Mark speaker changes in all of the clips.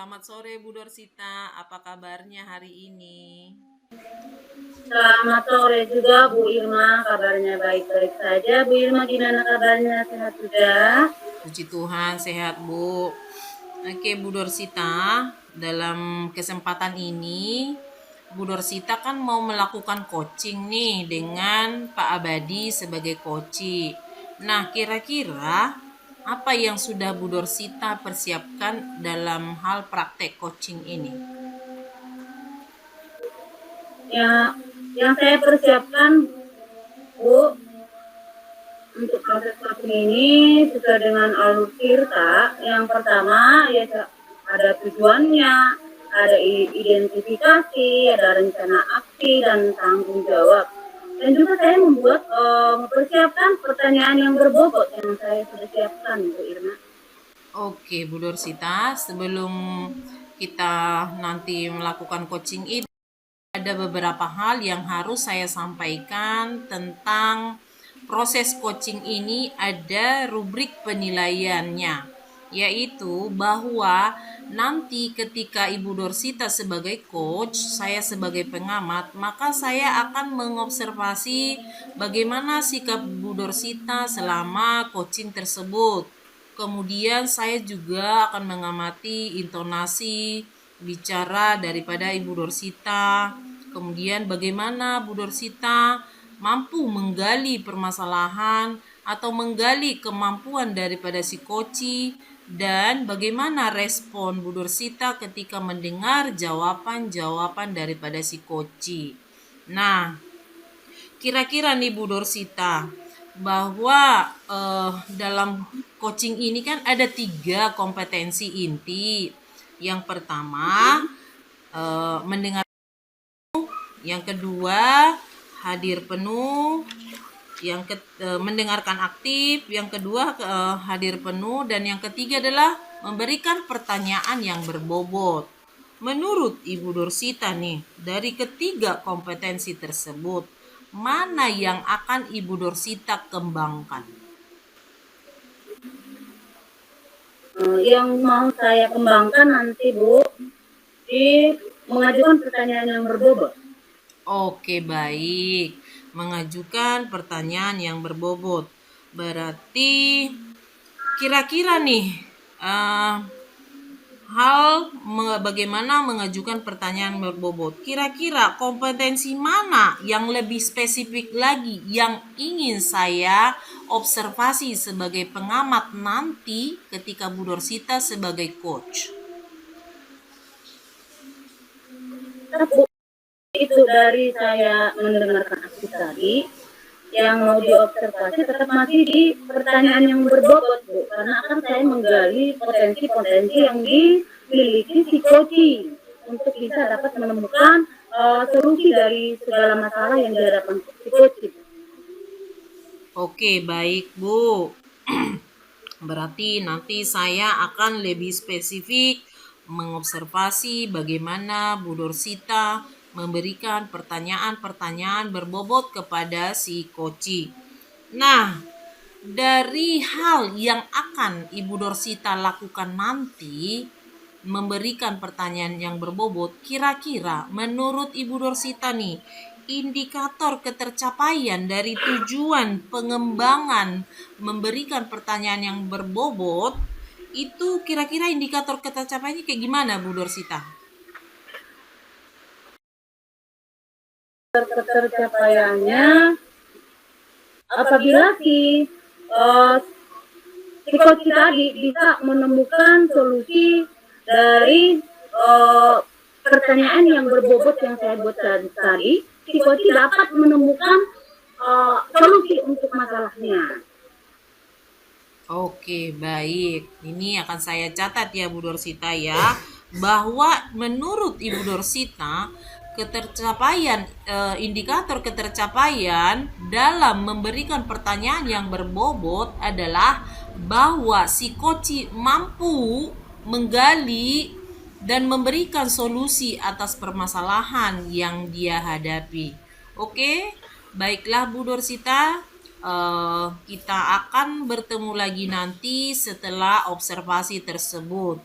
Speaker 1: Selamat sore Bu Dorsita, apa kabarnya hari ini?
Speaker 2: Selamat sore juga Bu Irma, kabarnya baik-baik saja. Bu Irma gimana kabarnya, sehat juga?
Speaker 1: Puji Tuhan sehat Bu. Oke Bu Dorsita, dalam kesempatan ini Bu Dorsita kan mau melakukan coaching nih dengan Pak Abadi sebagai coach. Nah, kira-kira apa yang sudah Bu Dorsita persiapkan dalam hal praktek coaching ini?
Speaker 2: Ya, yang saya persiapkan Bu untuk proses coaching ini sesuai dengan alur tirta. Yang pertama ya ada tujuannya, ada identifikasi, ada rencana aksi dan tanggung jawab. Dan juga saya mempersiapkan pertanyaan yang berbobot yang saya sudah siapkan Bu Irma.
Speaker 1: Oke, Bu Dorsita, sebelum kita nanti melakukan coaching ini, ada beberapa hal yang harus saya sampaikan tentang proses coaching ini. Ada rubrik penilaiannya, yaitu bahwa nanti ketika Ibu Dorsita sebagai coach, saya sebagai pengamat, maka saya akan mengobservasi bagaimana sikap Bu Dorsita selama coaching tersebut. Kemudian saya juga akan mengamati intonasi bicara daripada Ibu Dorsita. Kemudian bagaimana Bu Dorsita mampu menggali permasalahan atau menggali kemampuan daripada si koci, dan bagaimana respon Bu Dorsita ketika mendengar jawaban-jawaban daripada si koci. Nah, kira-kira nih Bu Dorsita, bahwa dalam coaching ini kan ada 3 kompetensi inti. Yang pertama, mendengar. Yang kedua, hadir penuh. Mendengarkan aktif. Yang kedua, hadir penuh. Dan yang ketiga adalah memberikan pertanyaan yang berbobot. Menurut Ibu Dorsita nih, dari ketiga kompetensi tersebut, mana yang akan Ibu Dorsita kembangkan?
Speaker 2: Yang mau saya kembangkan nanti Bu, di mengajukan pertanyaan yang berbobot.
Speaker 1: Oke, baik. Mengajukan pertanyaan yang berbobot. Berarti kira-kira nih, bagaimana mengajukan pertanyaan berbobot. Kira-kira kompetensi mana yang lebih spesifik lagi yang ingin saya observasi sebagai pengamat nanti ketika Bu Dorsita sebagai coach?
Speaker 2: Bu, itu dari saya mendengarkan aksi tadi, yang mau diobservasi tetap masih di pertanyaan yang berbobot Bu, karena akan saya menggali potensi-potensi yang dimiliki si coaching untuk bisa dapat menemukan solusi dari segala masalah yang dihadapan si coaching.
Speaker 1: Oke, baik Bu. Berarti nanti saya akan lebih spesifik mengobservasi bagaimana Bu Dorsita memberikan pertanyaan-pertanyaan berbobot kepada si koci. Nah, dari hal yang akan Ibu Dorsita lakukan nanti, memberikan pertanyaan yang berbobot, kira-kira menurut Ibu Dorsita nih, indikator ketercapaian dari tujuan pengembangan memberikan pertanyaan yang berbobot, itu kira-kira indikator ketercapaiannya kayak gimana Bu Dorsita?
Speaker 2: Ketercapaiannya apabila si coach tadi bisa menemukan solusi dari pertanyaan yang berbobot yang saya buat tadi, si coach dapat menemukan solusi untuk masalahnya.
Speaker 1: Oke, baik. Ini akan saya catat ya Bu Dorsita ya, bahwa menurut Ibu Dorsita, indikator ketercapaian dalam memberikan pertanyaan yang berbobot adalah bahwa si koci mampu menggali dan memberikan solusi atas permasalahan yang dia hadapi. Oke, baiklah Bu Dorsita, kita akan bertemu lagi nanti setelah observasi tersebut.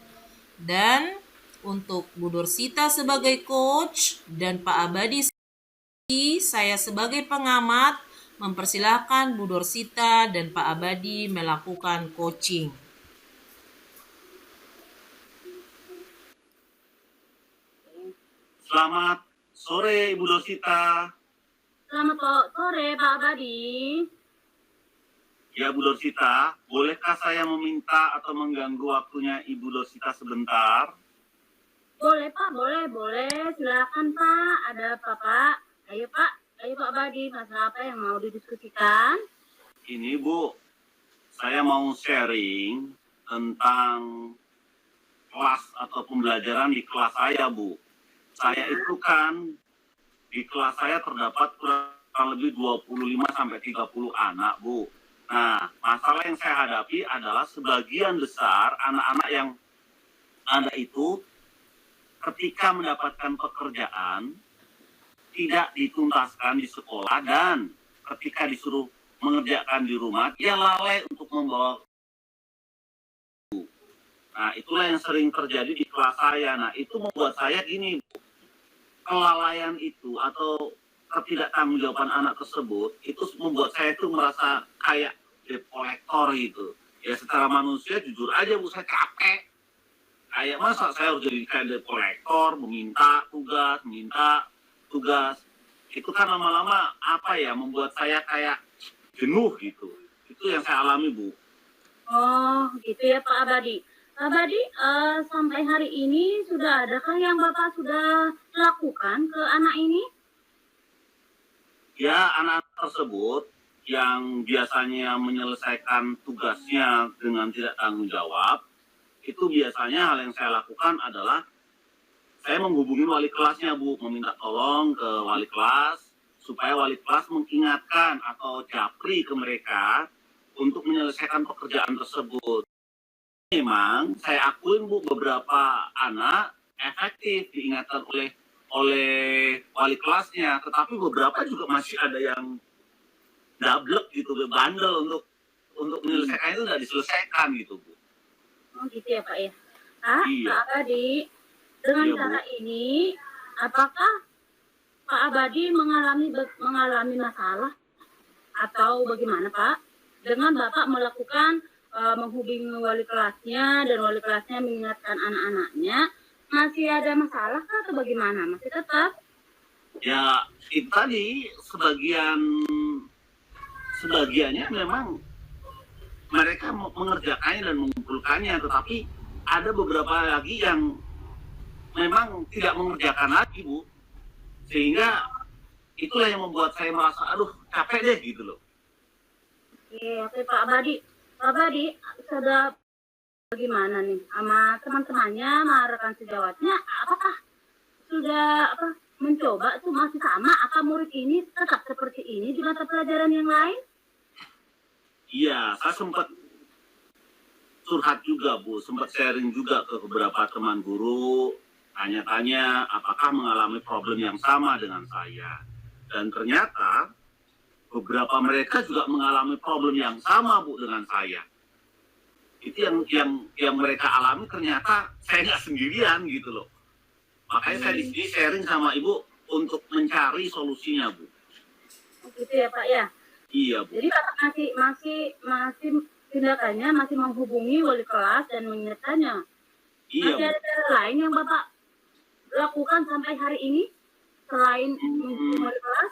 Speaker 1: Dan Untuk Bu Dorsita sebagai coach dan Pak Abadi saya sebagai pengamat, mempersilahkan Bu Dorsita dan Pak Abadi melakukan coaching.
Speaker 3: Selamat sore Ibu Dorsita.
Speaker 2: Selamat sore Pak Abadi.
Speaker 3: Ya Bu Dorsita, bolehkah saya meminta atau mengganggu waktunya Ibu Dorsita sebentar?
Speaker 2: Boleh Pak, boleh. Silakan Pak. Ada apa Pak? Ayo Pak Abadi. Masalah apa yang mau didiskusikan?
Speaker 3: Ini Bu, saya mau sharing tentang kelas atau pembelajaran di kelas saya Bu. Saya itu kan di kelas saya terdapat kurang lebih 25-30 anak Bu. Nah, masalah yang saya hadapi adalah sebagian besar anak-anak yang ada itu ketika mendapatkan pekerjaan tidak dituntaskan di sekolah dan ketika disuruh mengerjakan di rumah dia lalai untuk membawa. Nah, itulah yang sering terjadi di kelas saya. Nah, itu membuat saya gini, kelalaian itu atau ketidaktanggungjawaban anak tersebut itu membuat saya itu merasa kayak debt collector gitu. Ya secara manusia jujur aja Bu, saya capek. Kayak masa saya harus jadi kayak debt collector, meminta tugas. Itu kan lama-lama apa ya, membuat saya kayak jenuh gitu. Itu yang saya alami Bu.
Speaker 2: Oh, gitu ya Pak Abadi. Pak Abadi, sampai hari ini sudah adakah yang Bapak sudah lakukan ke anak ini?
Speaker 3: Ya, anak tersebut yang biasanya menyelesaikan tugasnya dengan tidak tanggung jawab, itu biasanya hal yang saya lakukan adalah saya menghubungi wali kelasnya Bu, meminta tolong ke wali kelas supaya wali kelas mengingatkan atau japri ke mereka untuk menyelesaikan pekerjaan tersebut. Memang saya akuin Bu, beberapa anak efektif diingatkan oleh wali kelasnya, tetapi beberapa juga masih ada yang dablek gitu, bandel untuk menyelesaikan itu tidak diselesaikan gitu Bu.
Speaker 2: Oh gitu ya Pak ya. Pak
Speaker 3: Iya.
Speaker 2: Pak Abadi, dengan
Speaker 3: Iya, Bu.
Speaker 2: cara ini apakah Pak Abadi mengalami masalah atau bagaimana Pak? Dengan Bapak melakukan menghubungi wali kelasnya dan wali kelasnya mengingatkan anak-anaknya, masih ada masalah kah atau bagaimana? Masih tetap?
Speaker 3: Ya itu tadi sebagiannya memang mereka mengerjakannya dan mengumpulkannya, tetapi ada beberapa lagi yang memang tidak mengerjakan lagi Bu, sehingga itulah yang membuat saya merasa aduh capek deh gitu loh.
Speaker 2: Oke Pak Abadi. Pak Abadi sudah bagaimana nih sama teman-temannya, sama rekan sejawatnya? Apakah sudah mencoba tuh masih sama? Apa murid ini tetap seperti ini di mata pelajaran yang lain?
Speaker 3: Iya, saya sempat curhat juga Bu, sempat sharing juga ke beberapa teman guru, tanya-tanya apakah mengalami problem yang sama dengan saya. Dan ternyata beberapa mereka juga mengalami problem yang sama Bu dengan saya. Itu yang mereka alami, ternyata saya nggak sendirian gitu loh. Makanya saya di sini sharing sama Ibu untuk mencari solusinya Bu.
Speaker 2: Oh, gitu ya Pak ya.
Speaker 3: Iya Bu.
Speaker 2: Jadi Bapak masih tindakannya masih menghubungi wali kelas dan mengingatkannya.
Speaker 3: Iya
Speaker 2: Masih
Speaker 3: Bu.
Speaker 2: ada cara lain yang Bapak lakukan sampai hari ini selain menghubungi wali kelas?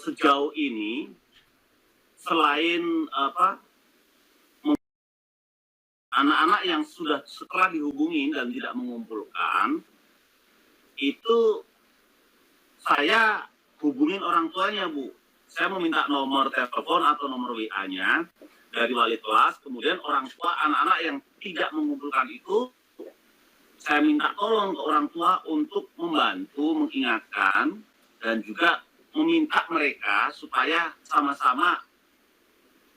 Speaker 3: Sejauh ini selain anak-anak yang sudah setelah dihubungin dan tidak mengumpulkan, itu saya hubungin orang tuanya Bu. Saya meminta nomor telepon atau nomor WA-nya dari wali kelas, kemudian orang tua anak-anak yang tidak mengumpulkan itu saya minta tolong ke orang tua untuk membantu mengingatkan dan juga meminta mereka supaya sama-sama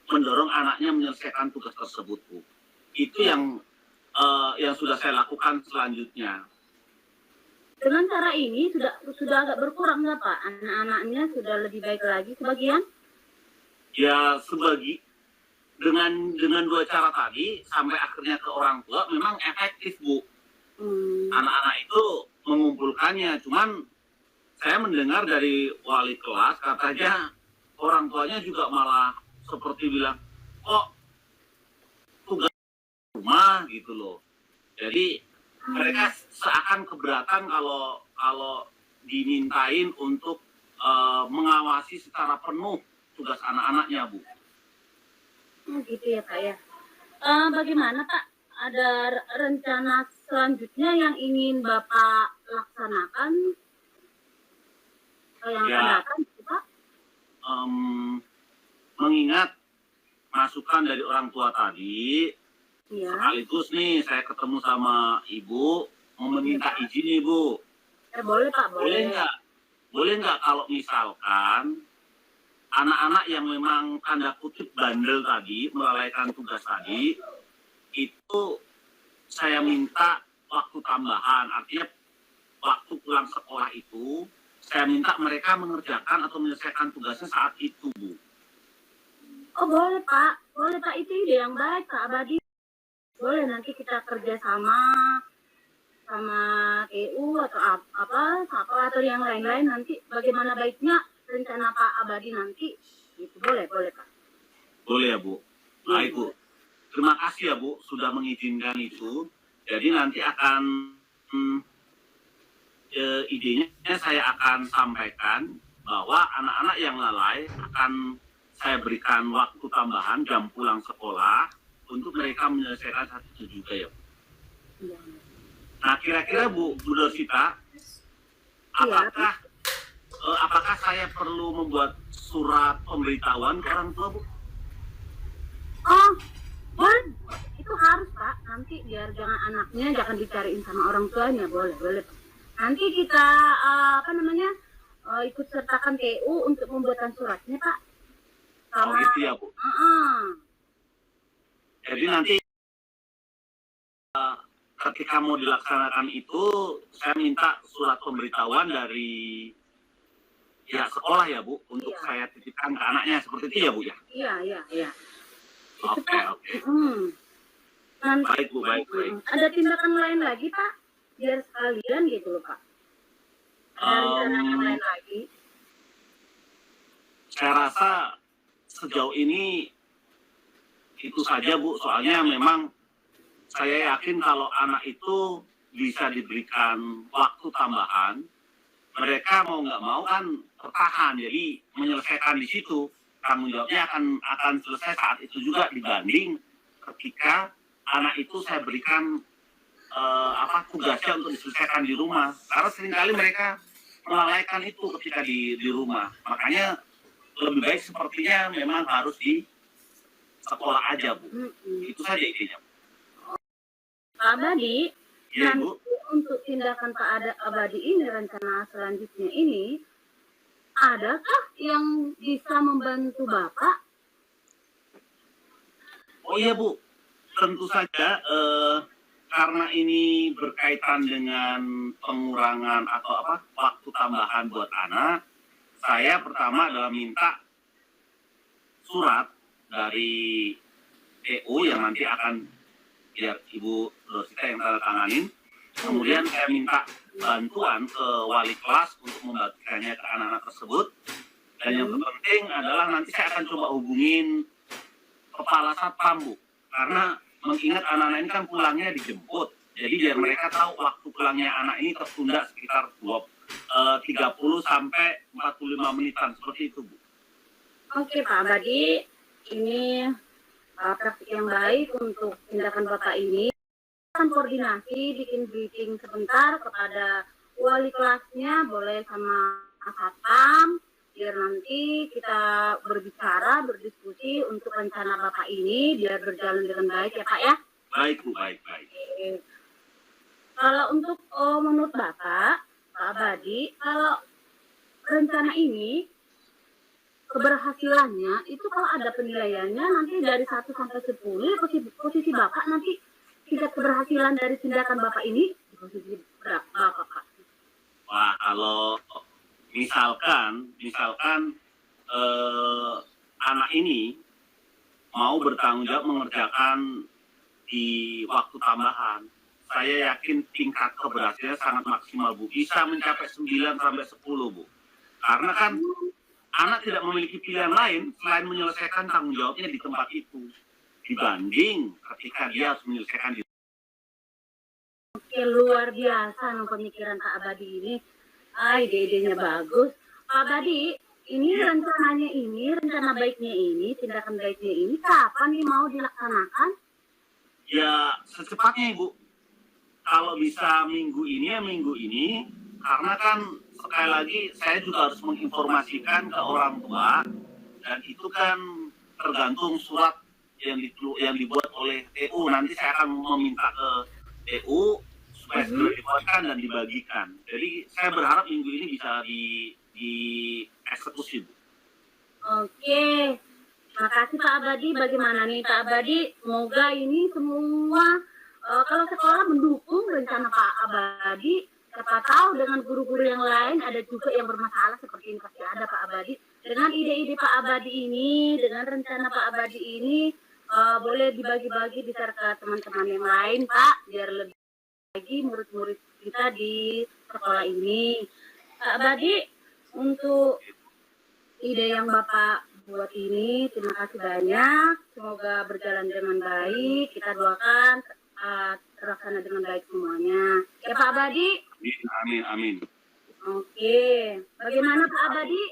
Speaker 3: mendorong anaknya menyelesaikan tugas tersebut Bu. Itu yang sudah saya lakukan selanjutnya.
Speaker 2: Dengan cara ini sudah agak berkurang nggak Pak? Anak-anaknya sudah lebih baik lagi sebagian?
Speaker 3: Ya dengan dua cara tadi sampai akhirnya ke orang tua memang efektif, Bu. Anak-anak itu mengumpulkannya, cuman saya mendengar dari wali kelas katanya orang tuanya juga malah seperti bilang, kok tugas rumah gitu loh. Jadi mereka seakan keberatan kalau dimintain untuk mengawasi secara penuh tugas anak-anaknya, Bu.
Speaker 2: Gitu ya Pak ya. Bagaimana Pak? Ada rencana selanjutnya yang ingin Bapak laksanakan yang akan
Speaker 3: Ya,
Speaker 2: datang, gitu, Pak?
Speaker 3: mengingat masukan dari orang tua tadi,
Speaker 2: Iya.
Speaker 3: sekaligus nih saya ketemu sama Ibu, mau meminta izin nih, Bu.
Speaker 2: Boleh Pak,
Speaker 3: Boleh
Speaker 2: boleh.
Speaker 3: nggak? Boleh nggak kalau misalkan anak-anak yang memang tanda kutip bandel tadi, melalaikan tugas tadi, itu saya minta waktu tambahan, artinya waktu pulang sekolah itu, saya minta mereka mengerjakan atau menyelesaikan tugasnya saat itu, Bu.
Speaker 2: Oh boleh Pak, itu ide yang baik Pak Abadi. Boleh nanti kita kerjasama sama TU atau apa atau yang lain-lain nanti bagaimana baiknya rencana Pak Abadi nanti. Gitu boleh Pak.
Speaker 3: Boleh ya, Bu. Baik, Bu. Terima kasih ya, Bu, sudah mengizinkan itu. Jadi nanti akan idenya saya akan sampaikan bahwa anak-anak yang lalai akan saya berikan waktu tambahan jam pulang sekolah untuk mereka menyelesaikan saat itu juga ya.
Speaker 2: Iya.
Speaker 3: Nah, kira-kira Bu Dorsita, apakah saya perlu membuat surat pemberitahuan ke orang tua, Bu?
Speaker 2: Oh, boleh. Itu harus Pak. Nanti biar jangan dicariin sama orang tuanya. Boleh. Nanti kita ikut sertakan TU untuk pembuatan suratnya Pak.
Speaker 3: Oh gitu ya, Bu. Jadi nanti ketika mau dilaksanakan itu, saya minta surat pemberitahuan dari pihak sekolah ya, Bu, untuk saya titipkan ke anaknya, seperti itu ya, Bu ya?
Speaker 2: Iya.
Speaker 3: Oke. Baik, Bu, baik.
Speaker 2: Ada tindakan lain lagi, Pak? Biar sekalian gitu loh, Pak. Ada rencana yang lain lagi?
Speaker 3: Saya rasa sejauh ini itu saja, Bu. Soalnya memang saya yakin kalau anak itu bisa diberikan waktu tambahan, mereka mau nggak mau kan tertahan, jadi menyelesaikan di situ tanggung jawabnya akan selesai saat itu juga dibanding ketika anak itu saya berikan tugasnya untuk diselesaikan di rumah, karena seringkali mereka melalaikan itu ketika di rumah. Makanya lebih baik sepertinya memang harus di sekolah aja, Bu. Itu saja idenya.
Speaker 2: Pak Abadi,
Speaker 3: Ya, Bu.
Speaker 2: untuk tindakan Pak Abadi ini, rencana selanjutnya ini, adakah yang bisa membantu Bapak?
Speaker 3: Oh iya, Bu, tentu saja karena ini berkaitan dengan pengurangan atau waktu tambahan buat anak, saya pertama adalah minta surat dari TU yang nanti akan biar Ibu Dorsita yang tanda tanganin. Kemudian saya minta bantuan ke wali kelas untuk membagikannya ke anak-anak tersebut. Dan yang terpenting adalah nanti saya akan coba hubungin kepala satpam, Bu. Karena mengingat anak-anak ini kan pulangnya dijemput. Jadi biar mereka tahu waktu pulangnya anak ini tertunda sekitar 30 sampai 45 menitan. Seperti itu, Bu.
Speaker 2: Oke Pak Abadi, ini praktik yang baik untuk tindakan Bapak ini. Akan koordinasi, bikin briefing sebentar kepada wali kelasnya, boleh sama satpam, biar nanti kita berbicara, berdiskusi untuk rencana Bapak ini biar berjalan dengan baik ya Pak ya.
Speaker 3: Baik, Bu, baik.
Speaker 2: Kalau untuk menurut Bapak, Pak Abadi, kalau rencana ini keberhasilannya itu kalau ada penilaiannya nanti dari 1 sampai 10, posisi Bapak nanti tingkat keberhasilan dari tindakan Bapak ini di posisi berapa Pak?
Speaker 3: Wah, kalau misalkan anak ini mau bertanggung jawab mengerjakan di waktu tambahan. Saya yakin tingkat keberhasilannya sangat maksimal, Bu. Bisa mencapai 9 sampai 10, Bu. Karena kan anak tidak memiliki pilihan lain selain menyelesaikan tanggung jawabnya di tempat itu. Dibanding ketika dia harus menyelesaikan di
Speaker 2: Oke, luar biasa no, pemikiran Pak Abadi ini. Ide-idenya bagus. Pak Abadi, ini rencananya ini, rencana baiknya ini, tindakan baiknya ini, kapan nih mau dilaksanakan?
Speaker 3: ya secepatnya, Ibu. Kalau bisa minggu ini ya minggu ini, karena kan sekali lagi saya juga harus menginformasikan ke orang tua, dan itu kan tergantung surat yang dibuat oleh TU. Nanti saya akan meminta ke TU supaya segera dibuatkan dan dibagikan. Jadi saya berharap minggu ini bisa dieksekusi, Bu.
Speaker 2: Oke, makasih Pak Abadi. Bagaimana nih Pak Abadi? Semoga ini semua kalau sekolah mendukung rencana Pak Abadi, siapa tahu dengan guru-guru yang lain ada juga yang bermasalah seperti ini, pasti ada Pak Abadi. Dengan ide-ide Pak Abadi ini, dengan rencana Pak Abadi ini, boleh dibagi-bagi di ke teman-teman yang lain Pak, biar lebih lagi murid-murid kita di sekolah ini. Pak Abadi, untuk ide yang Bapak buat ini, terima kasih banyak. Semoga berjalan dengan baik. Kita doakan terlaksana dengan baik semuanya. Ya Pak Abadi.
Speaker 3: Amin, amin.
Speaker 2: Oke, bagaimana Pak Abadi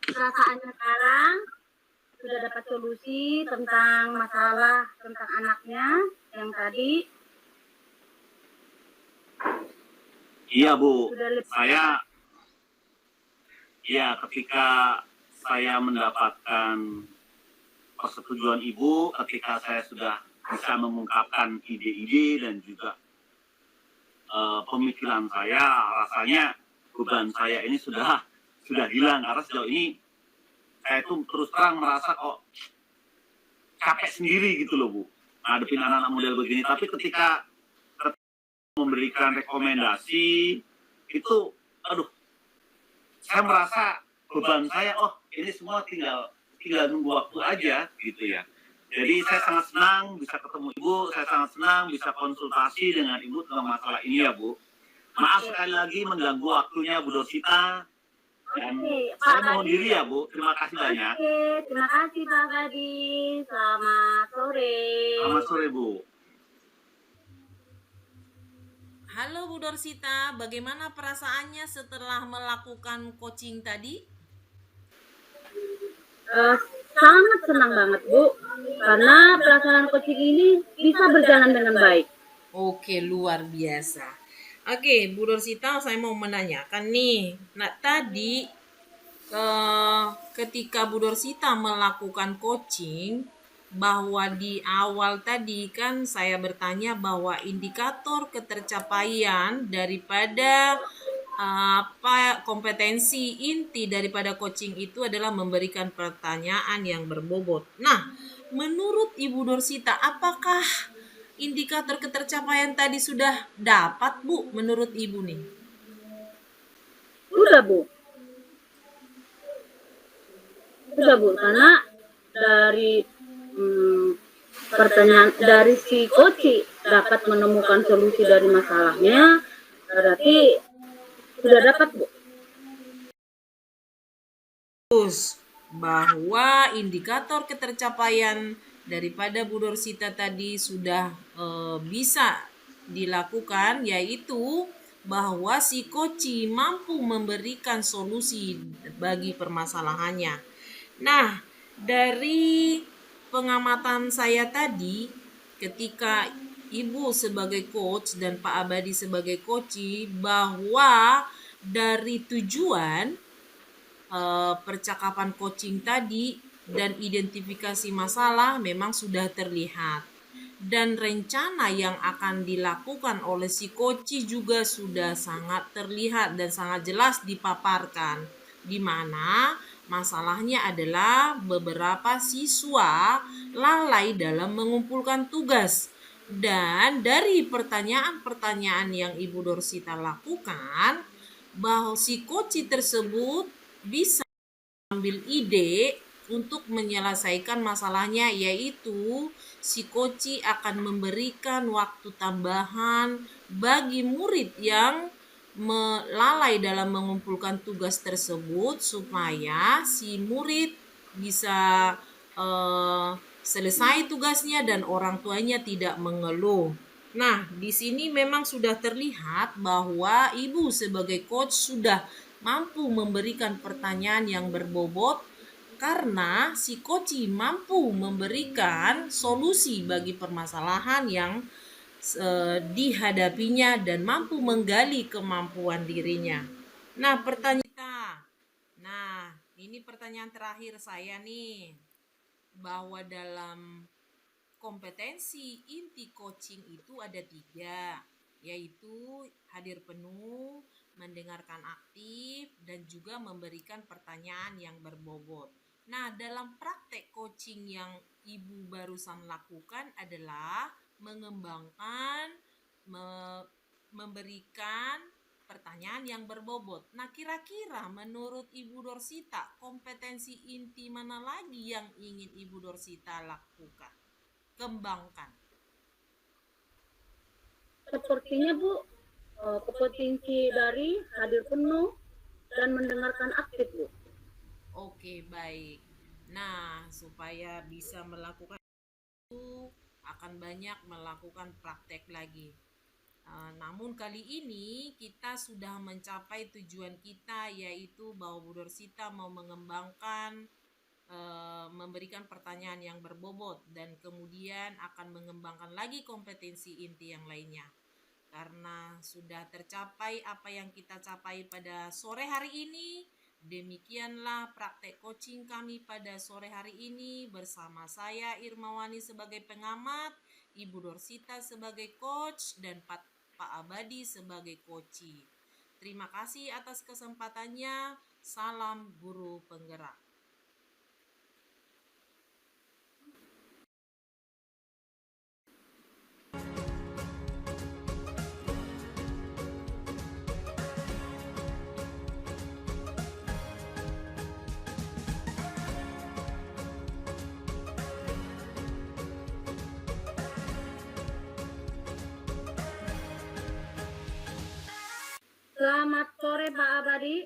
Speaker 2: perasaannya sekarang? Sudah dapat solusi tentang masalah tentang anaknya yang tadi?
Speaker 3: Iya, Bu.
Speaker 2: Sudah lebih
Speaker 3: Ketika saya mendapatkan persetujuan Ibu, ketika saya sudah bisa mengungkapkan ide-ide dan juga pemikiran saya, rasanya beban saya ini sudah hilang, karena sejauh ini saya tuh terus terang merasa kok capek sendiri gitu loh, Bu, ngadepin anak-anak model begini. Tapi ketika memberikan rekomendasi itu, saya merasa beban saya, ini semua tinggal nunggu waktu aja gitu ya. Jadi saya sangat senang bisa ketemu Ibu, saya sangat senang bisa konsultasi dengan Ibu tentang masalah ini ya, Bu. Maaf sekali lagi mengganggu waktunya Bu Dorsita. Dan saya mohon diri ya, Bu. Terima kasih banyak.
Speaker 2: Oke, terima kasih Pak Abadi. Selamat sore.
Speaker 3: Selamat sore, Bu.
Speaker 1: Halo Bu Dorsita, bagaimana perasaannya setelah melakukan coaching tadi?
Speaker 2: Sangat senang banget Bu, karena pelaksanaan coaching ini bisa berjalan dengan baik.
Speaker 1: Oke, luar biasa. Oke, Bu Dorsita, saya mau menanyakan nih. Nah, tadi ketika Bu Dorsita melakukan coaching, bahwa di awal tadi kan saya bertanya bahwa indikator ketercapaian daripada kompetensi inti daripada coaching itu adalah memberikan pertanyaan yang berbobot. Nah, menurut Ibu Dorsita, apakah indikator ketercapaian tadi sudah dapat, Bu, menurut Ibu nih?
Speaker 2: Sudah Bu, karena dari pertanyaan dari si coach dapat menemukan solusi dari masalahnya, berarti sudah dapat Bu.
Speaker 1: Terus bahwa indikator ketercapaian daripada Bu Dorsita tadi sudah bisa dilakukan, yaitu bahwa si coach mampu memberikan solusi bagi permasalahannya. Nah, dari pengamatan saya tadi, ketika Ibu sebagai coach dan Pak Abadi sebagai coach, bahwa dari tujuan percakapan coaching tadi dan identifikasi masalah memang sudah terlihat, dan rencana yang akan dilakukan oleh si coach juga sudah sangat terlihat dan sangat jelas dipaparkan, di mana masalahnya adalah beberapa siswa lalai dalam mengumpulkan tugas. Dan dari pertanyaan-pertanyaan yang Ibu Dorsita lakukan, bahwa si coach tersebut bisa ambil ide untuk menyelesaikan masalahnya, yaitu si coach akan memberikan waktu tambahan bagi murid yang melalai dalam mengumpulkan tugas tersebut supaya si murid bisa selesai tugasnya dan orang tuanya tidak mengeluh. Nah, di sini memang sudah terlihat bahwa ibu sebagai coach sudah mampu memberikan pertanyaan yang berbobot karena si coach mampu memberikan solusi bagi permasalahan yang dihadapinya dan mampu menggali kemampuan dirinya. Nah, ini pertanyaan terakhir saya nih, bahwa dalam kompetensi inti coaching itu ada 3, yaitu hadir penuh, mendengarkan aktif, dan juga memberikan pertanyaan yang berbobot. Nah, dalam praktek coaching yang ibu barusan lakukan adalah mengembangkan, memberikan pertanyaan yang berbobot. Nah, kira-kira menurut Ibu Dorsita, kompetensi inti mana lagi yang ingin Ibu Dorsita lakukan? Kembangkan.
Speaker 2: Sepertinya Bu, kompetensi dari hadir penuh dan mendengarkan aktif Bu.
Speaker 1: Oke, baik. Nah, supaya bisa melakukan itu akan banyak melakukan praktek lagi. Namun kali ini kita sudah mencapai tujuan kita, yaitu bahwa Bu Dorsita mau mengembangkan, memberikan pertanyaan yang berbobot, dan kemudian akan mengembangkan lagi kompetensi inti yang lainnya. Karena sudah tercapai apa yang kita capai pada sore hari ini, demikianlah praktek coaching kami pada sore hari ini bersama saya Irmawani sebagai pengamat, Ibu Dorsita sebagai coach, dan Pak Abadi sebagai coach. Terima kasih atas kesempatannya. Salam guru penggerak.
Speaker 2: Selamat sore Pak Abadi.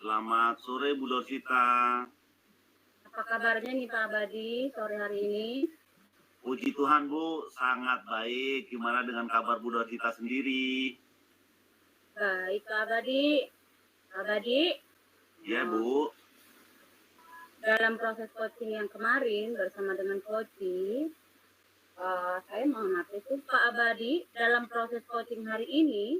Speaker 3: Selamat sore Bu Dorsita.
Speaker 2: Apa kabarnya nih Pak Abadi sore hari ini?
Speaker 3: Puji Tuhan Bu, sangat baik. Gimana dengan kabar Bu Dorsita sendiri?
Speaker 2: Baik Pak Abadi. Pak Abadi.
Speaker 3: Ya Bu.
Speaker 2: Dalam proses coaching yang kemarin bersama dengan coaching, saya mengamati itu Pak Abadi dalam proses coaching hari ini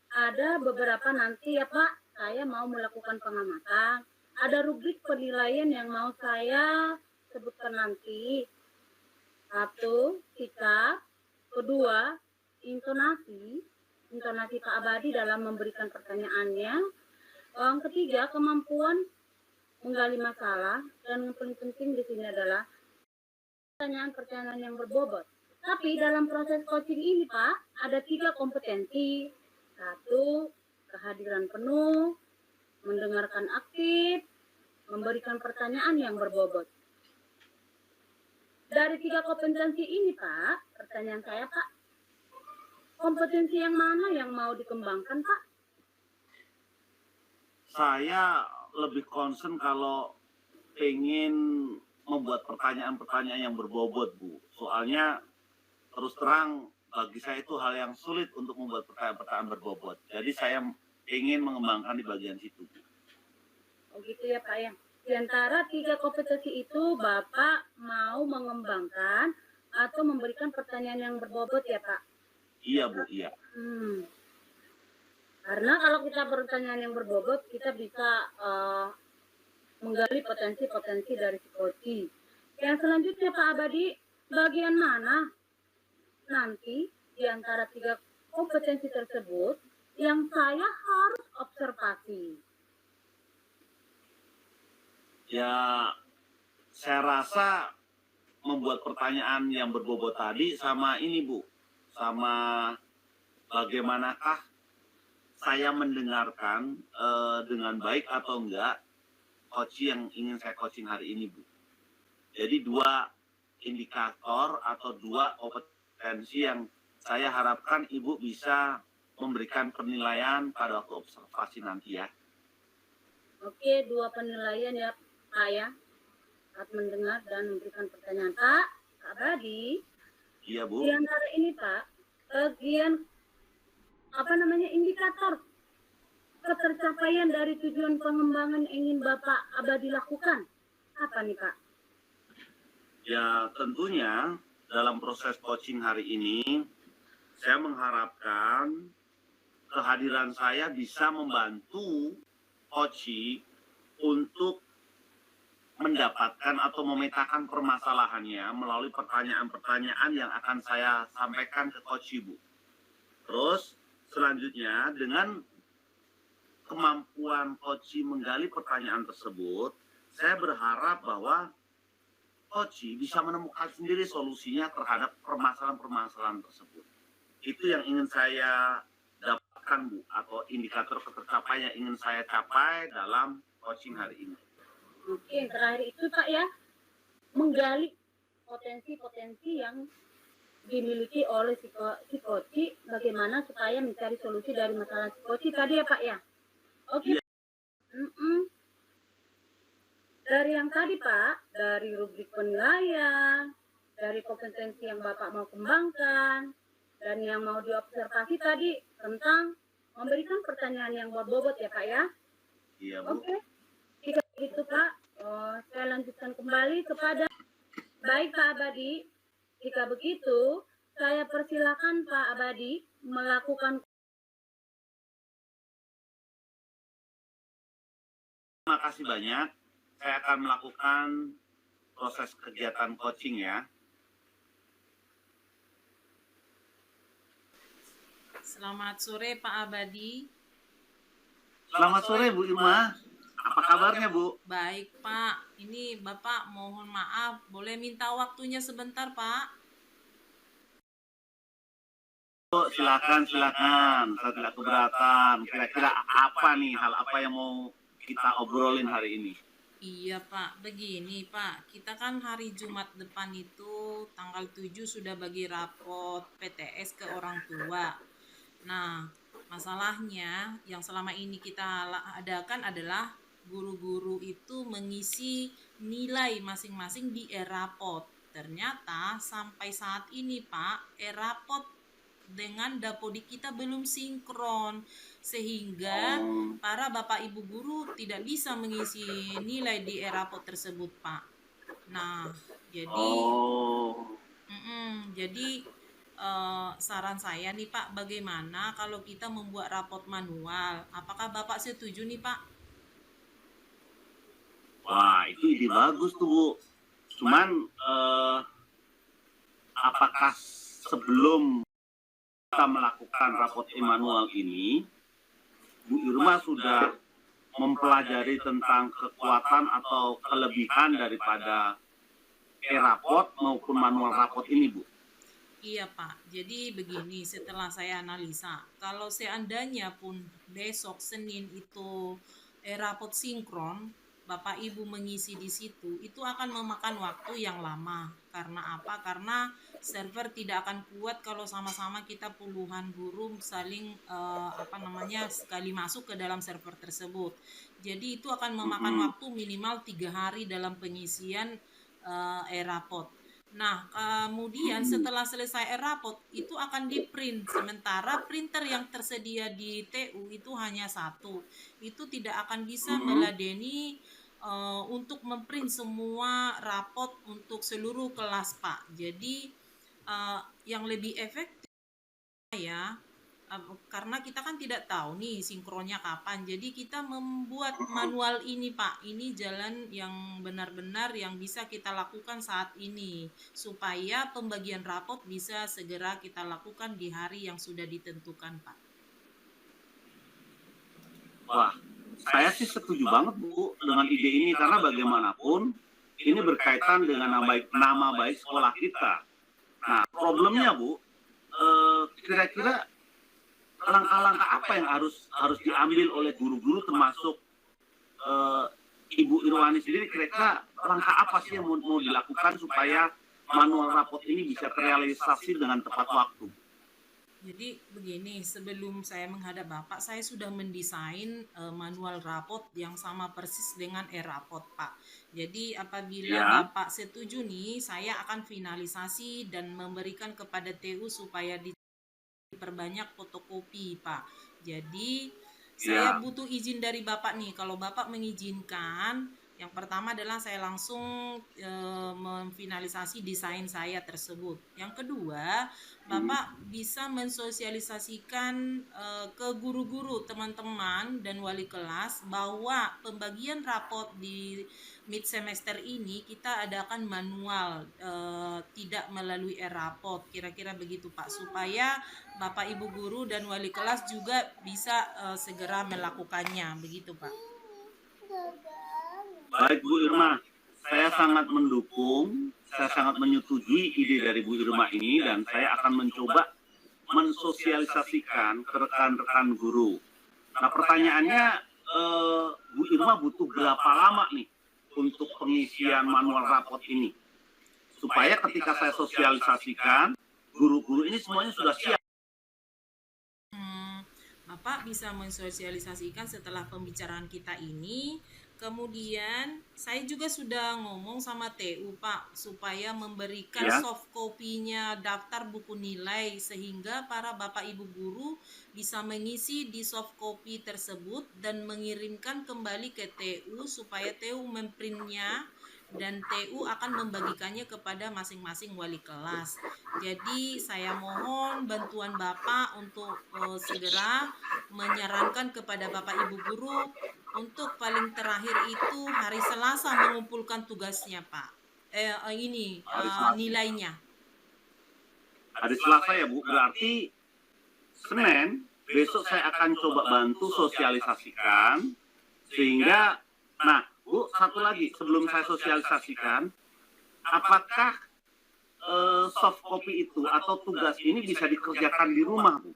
Speaker 2: ada beberapa nanti ya Pak, saya mau melakukan pengamatan. Ada rubrik penilaian yang mau saya sebutkan nanti. 1, sikap. 2, intonasi Pak Abadi dalam memberikan pertanyaannya. Yang ketiga, kemampuan menggali masalah. Dan yang paling penting di sini adalah pertanyaan-pertanyaan yang berbobot. Tapi dalam proses coaching ini Pak, ada 3 kompetensi. 1, kehadiran penuh, mendengarkan aktif, memberikan pertanyaan yang berbobot. Dari 3 kompetensi ini Pak, pertanyaan saya Pak, kompetensi yang mana yang mau dikembangkan Pak?
Speaker 3: Saya lebih concern kalau pengen membuat pertanyaan-pertanyaan yang berbobot Bu. Soalnya terus terang bagi saya itu hal yang sulit untuk membuat pertanyaan-pertanyaan berbobot. Jadi saya ingin mengembangkan di bagian situ.
Speaker 2: Oh gitu ya Pak ya. Di antara 3 kompetensi itu Bapak mau mengembangkan atau memberikan pertanyaan yang berbobot ya Pak?
Speaker 3: Iya Bu, iya.
Speaker 2: Karena kalau kita pertanyaan yang berbobot, kita bisa menggali potensi-potensi dari psikologi. Yang selanjutnya Pak Abadi, bagian mana nanti di antara 3 kompetensi tersebut yang saya harus observasi?
Speaker 3: Ya, saya rasa membuat pertanyaan yang berbobot tadi sama ini Bu, sama bagaimanakah saya mendengarkan dengan baik atau enggak coach yang ingin saya coaching hari ini Bu. Jadi dua indikator atau dua kompetensi yang saya harapkan Ibu bisa memberikan penilaian pada waktu observasi nanti ya.
Speaker 2: Oke, 2 penilaian ya Pak ya. Saat mendengar dan memberikan pertanyaan. Pak Abadi,
Speaker 3: Iya Bu.
Speaker 2: di antara ini Pak, bagian indikator ketercapaian dari tujuan pengembangan yang ingin Bapak Abadi lakukan apa nih Pak?
Speaker 3: Ya tentunya dalam proses coaching hari ini saya mengharapkan kehadiran saya bisa membantu coaching untuk mendapatkan atau memetakan permasalahannya melalui pertanyaan-pertanyaan yang akan saya sampaikan ke coach Ibu. Terus selanjutnya dengan kemampuan coach menggali pertanyaan tersebut, saya berharap bahwa coach bisa menemukan sendiri solusinya terhadap permasalahan-permasalahan tersebut. Itu yang ingin saya dapatkan Bu, atau indikator ketercapaian yang ingin saya capai dalam coaching hari ini.
Speaker 2: Oke, yang terakhir itu Pak ya, menggali potensi-potensi yang dimiliki oleh si coach, bagaimana supaya mencari solusi dari masalah si coach tadi ya Pak ya. Oke.
Speaker 3: Iya.
Speaker 2: Dari yang tadi Pak, dari rubrik penilaian, dari kompetensi yang Bapak mau kembangkan, dan yang mau diobservasi tadi tentang memberikan pertanyaan yang berbobot ya Pak ya.
Speaker 3: Iya Bu.
Speaker 2: Oke, jika begitu Pak, saya lanjutkan kembali kepada baik Pak Abadi. Jika begitu, saya persilakan Pak Abadi melakukan.
Speaker 3: Terima kasih banyak. Saya akan melakukan proses kegiatan coaching ya.
Speaker 1: Selamat sore Pak Abadi.
Speaker 3: Selamat sore Bu Irma. Apa kabarnya Bu?
Speaker 1: Baik Pak, ini Bapak mohon maaf, boleh minta waktunya sebentar Pak?
Speaker 3: Bu, silakan. Saya tidak keberatan. Kira-kira apa nih, hal apa yang mau kita obrolin hari ini?
Speaker 1: Iya Pak, begini Pak, kita kan hari Jumat depan itu tanggal 7 sudah bagi rapot PTS ke orang tua. Nah, masalahnya yang selama ini kita adakan adalah guru-guru itu mengisi nilai masing-masing di e-rapot. Ternyata sampai saat ini Pak, e-rapot dengan Dapodik kita belum sinkron, sehingga para bapak ibu guru tidak bisa mengisi nilai di e-rapot tersebut Pak. Nah, jadi saran saya nih Pak, bagaimana kalau kita membuat rapot manual? Apakah Bapak setuju nih Pak?
Speaker 3: Wah, itu ide bagus tuh Bu. Cuman apakah sebelum kita melakukan rapot manual ini, Bu Irma sudah mempelajari tentang kekuatan atau kelebihan daripada e-rapot maupun manual rapot ini Bu?
Speaker 1: Iya Pak, jadi begini, setelah saya analisa, kalau seandainya pun besok Senin itu rapot sinkron, Bapak Ibu mengisi di situ, itu akan memakan waktu yang lama. Karena apa? Karena server tidak akan kuat kalau sama-sama kita puluhan guru saling sekali masuk ke dalam server tersebut. Jadi itu akan memakan waktu minimal 3 hari dalam pengisian e-rapot. Nah, kemudian setelah selesai e-rapot itu akan di-print. Sementara printer yang tersedia di TU itu hanya satu. Itu tidak akan bisa meladeni untuk memprint semua rapot untuk seluruh kelas Pak. Jadi yang lebih efektif ya, karena kita kan tidak tahu nih sinkronnya kapan. Jadi kita membuat manual ini Pak. Ini jalan yang benar-benar yang bisa kita lakukan saat ini supaya pembagian rapot bisa segera kita lakukan di hari yang sudah ditentukan Pak.
Speaker 3: Wah, saya sih setuju banget Bu dengan ide ini, karena bagaimanapun ini berkaitan dengan nama baik sekolah kita. Nah, problemnya Bu, kira-kira langkah-langkah apa yang harus diambil oleh guru-guru, termasuk Ibu Irwani sendiri kira-kira langkah apa sih yang mau dilakukan supaya manual rapot ini bisa terrealisasi dengan tepat waktu?
Speaker 1: Jadi begini, sebelum saya menghadap Bapak, saya sudah mendesain manual rapot yang sama persis dengan e-rapot, Pak. Jadi apabila
Speaker 3: Ya,
Speaker 1: Bapak setuju nih, saya akan finalisasi dan memberikan kepada TU supaya diperbanyak fotokopi, Pak. Jadi saya
Speaker 3: ya.
Speaker 1: butuh izin dari Bapak nih. Kalau Bapak mengizinkan, yang pertama adalah saya langsung memfinalisasi desain saya tersebut. Yang kedua,
Speaker 3: Hmm.
Speaker 1: Bapak bisa mensosialisasikan ke guru-guru, teman-teman dan wali kelas bahwa pembagian rapot di mid semester ini kita adakan manual, tidak melalui e-rapot. Kira-kira begitu, Pak, supaya Bapak Ibu guru dan wali kelas juga bisa segera melakukannya, begitu, Pak.
Speaker 3: Baik Bu Irma, saya sangat mendukung, saya sangat menyetujui ide dari Bu Irma ini dan saya akan mencoba mensosialisasikan ke rekan-rekan guru. Nah pertanyaannya, Bu Irma butuh berapa lama nih untuk pengisian manual rapot ini? Supaya ketika saya sosialisasikan, guru-guru ini semuanya sudah siap.
Speaker 1: Bapak bisa mensosialisasikan setelah pembicaraan kita ini. Kemudian saya juga sudah ngomong sama TU, Pak, supaya memberikan
Speaker 3: Ya,
Speaker 1: soft copy-nya daftar buku nilai sehingga para Bapak Ibu guru bisa mengisi di soft copy tersebut dan mengirimkan kembali ke TU supaya TU memprintnya dan TU akan membagikannya kepada masing-masing wali kelas. Jadi saya mohon bantuan Bapak untuk segera menyarankan kepada Bapak Ibu guru untuk paling terakhir itu hari Selasa mengumpulkan tugasnya, Pak.
Speaker 3: hari Selasa.
Speaker 1: Nilainya.
Speaker 3: Hari Selasa ya Bu, berarti Senin besok saya akan coba bantu sosialisasikan sehingga, nah Bu, satu lagi sebelum saya sosialisasikan, apakah soft copy itu atau tugas ini bisa dikerjakan di rumah Bu?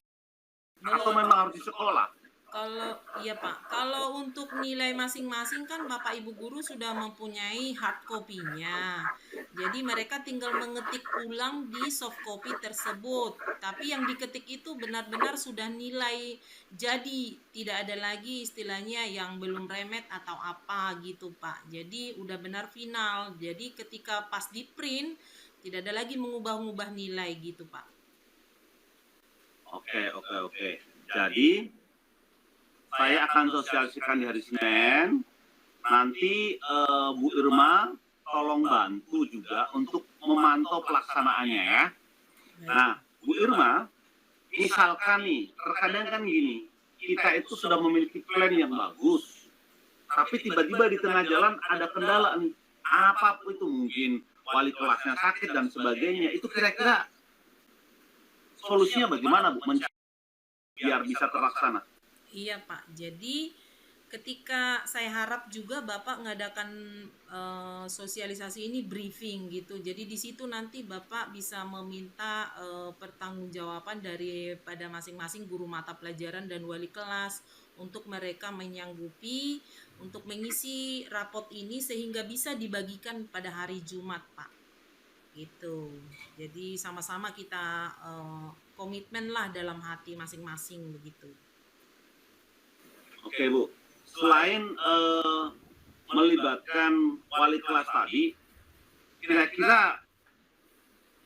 Speaker 3: Atau memang harus di sekolah?
Speaker 1: Kalau iya Pak, kalau untuk nilai masing-masing kan Bapak Ibu guru sudah mempunyai hard copy-nya. Jadi mereka tinggal mengetik ulang di soft copy tersebut. Tapi yang diketik itu benar-benar sudah nilai. Jadi tidak ada lagi istilahnya yang belum remet atau apa gitu Pak. Jadi udah benar final. Jadi ketika pas di print tidak ada lagi mengubah-ubah nilai gitu Pak.
Speaker 3: Oke. Jadi saya akan sosialisasikan di hari Senin. Nanti Bu Irma tolong bantu juga untuk memantau pelaksanaannya ya. Nah, Bu Irma, misalkan nih, terkadang kan gini, kita itu sudah memiliki plan yang bagus, tapi tiba-tiba di tengah jalan ada kendala nih. Apapun itu, mungkin wali kelasnya sakit dan sebagainya. Itu kira-kira solusinya bagaimana Bu? Biar bisa terlaksana.
Speaker 1: Iya Pak, jadi ketika saya harap juga Bapak mengadakan sosialisasi ini briefing gitu. Jadi di situ nanti Bapak bisa meminta pertanggungjawaban daripada masing-masing guru mata pelajaran dan wali kelas untuk mereka menyanggupi untuk mengisi rapot ini sehingga bisa dibagikan pada hari Jumat, Pak. Gitu. Jadi sama-sama kita komitmen lah dalam hati masing-masing begitu.
Speaker 3: Oke Bu, selain melibatkan wali kelas tadi, kira-kira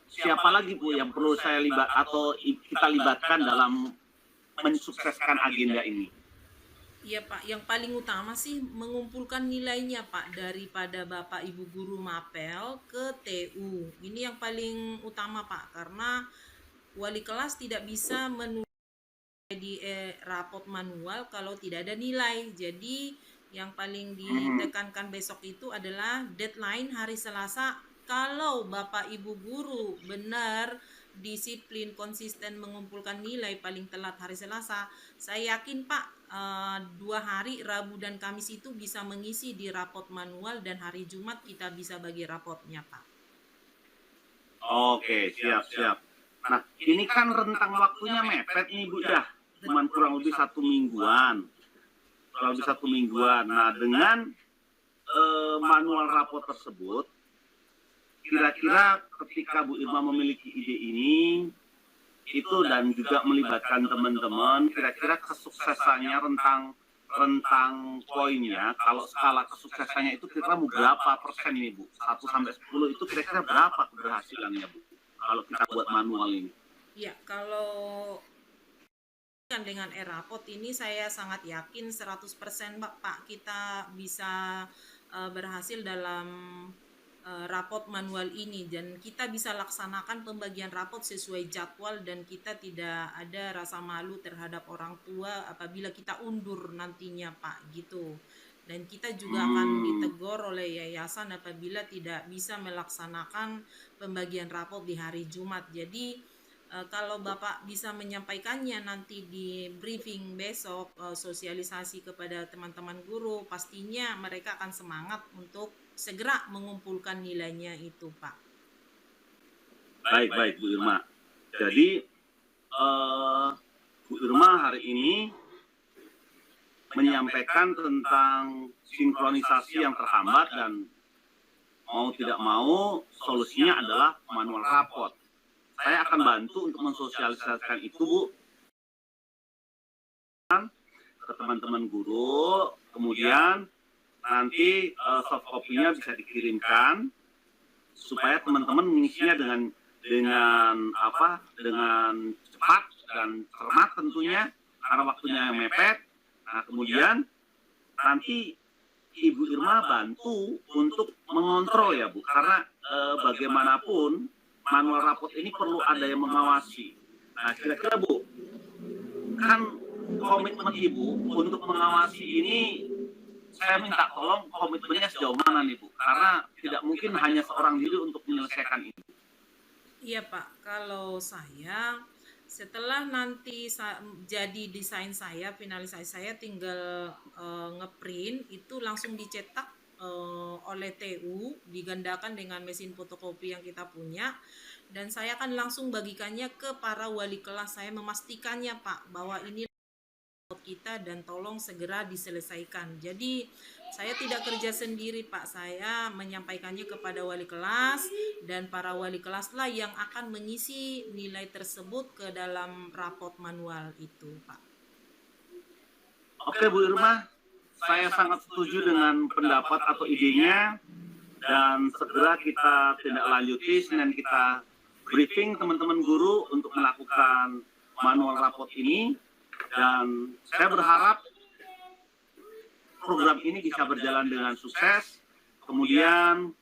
Speaker 3: siapa lagi Bu yang perlu saya atau kita libatkan dalam mensukseskan agenda ini?
Speaker 1: Iya Pak, yang paling utama sih mengumpulkan nilainya Pak daripada Bapak Ibu guru mapel ke TU. Ini yang paling utama Pak, karena wali kelas tidak bisa menulis di rapot manual kalau tidak ada nilai. Jadi yang paling ditekankan besok itu adalah deadline hari Selasa. Kalau Bapak Ibu guru benar disiplin konsisten mengumpulkan nilai paling telat hari Selasa, saya yakin Pak 2 hari Rabu dan Kamis itu bisa mengisi di rapot manual dan hari Jumat kita bisa bagi rapotnya Pak.
Speaker 3: Oke, siap. Nah, ini kan rentang waktunya mepet nih Bu ya, cuman kurang lebih 1 mingguan. Nah, dengan manual rapor tersebut, kira-kira ketika Bu Irma memiliki ide ini, itu dan juga melibatkan teman-teman, kira-kira kesuksesannya rentang poinnya, kalau skala kesuksesannya itu kira-kira berapa persen nih Bu? 1 sampai 10 itu kira-kira berapa keberhasilannya Bu? Kalau kita buat manual ini.
Speaker 1: Ya, kalau dengan e-rapot ini saya sangat yakin 100% Pak kita bisa berhasil dalam rapot manual ini, dan kita bisa laksanakan pembagian rapot sesuai jadwal, dan kita tidak ada rasa malu terhadap orang tua apabila kita undur nantinya Pak gitu. Dan kita juga akan ditegur oleh yayasan apabila tidak bisa melaksanakan pembagian rapot di hari Jumat. Jadi kalau Bapak bisa menyampaikannya nanti di briefing besok, sosialisasi kepada teman-teman guru, pastinya mereka akan semangat untuk segera mengumpulkan nilainya itu, Pak.
Speaker 3: Baik Bu Irma. Jadi Bu Irma hari ini menyampaikan tentang sinkronisasi yang terhambat, dan mau tidak mau solusinya adalah manual raport. Saya akan bantu untuk mensosialisasikan itu Bu ke teman-teman guru, kemudian nanti soft copy-nya bisa dikirimkan supaya teman-teman mengisinya dengan cepat dan cermat tentunya karena waktunya yang mepet. Nah, kemudian nanti Ibu Irma bantu untuk mengontrol ya Bu, karena bagaimanapun manual raport ini perlu ada yang mengawasi. Nah, kira-kira Bu, kan komitmen Ibu untuk mengawasi ini, saya minta tolong komitmennya sejauh mana nih Bu? Karena tidak mungkin hanya seorang diri untuk menyelesaikan ini.
Speaker 1: Iya Pak, kalau saya setelah nanti jadi desain saya, finalisasi saya tinggal ngeprint, itu langsung dicetak oleh TU, digandakan dengan mesin fotokopi yang kita punya, dan saya akan langsung bagikannya ke para wali kelas. Saya memastikannya Pak bahwa ini kita dan tolong segera diselesaikan. Jadi saya tidak kerja sendiri Pak, saya menyampaikannya kepada wali kelas, dan para wali kelas lah yang akan mengisi nilai tersebut ke dalam rapot manual itu Pak.
Speaker 3: Oke Bu Irma, saya sangat setuju dengan pendapat atau idenya, dan segera kita tindak lanjuti. Senin kita briefing teman-teman guru untuk melakukan manual rapot ini. Dan saya berharap program ini bisa berjalan dengan sukses. Kemudian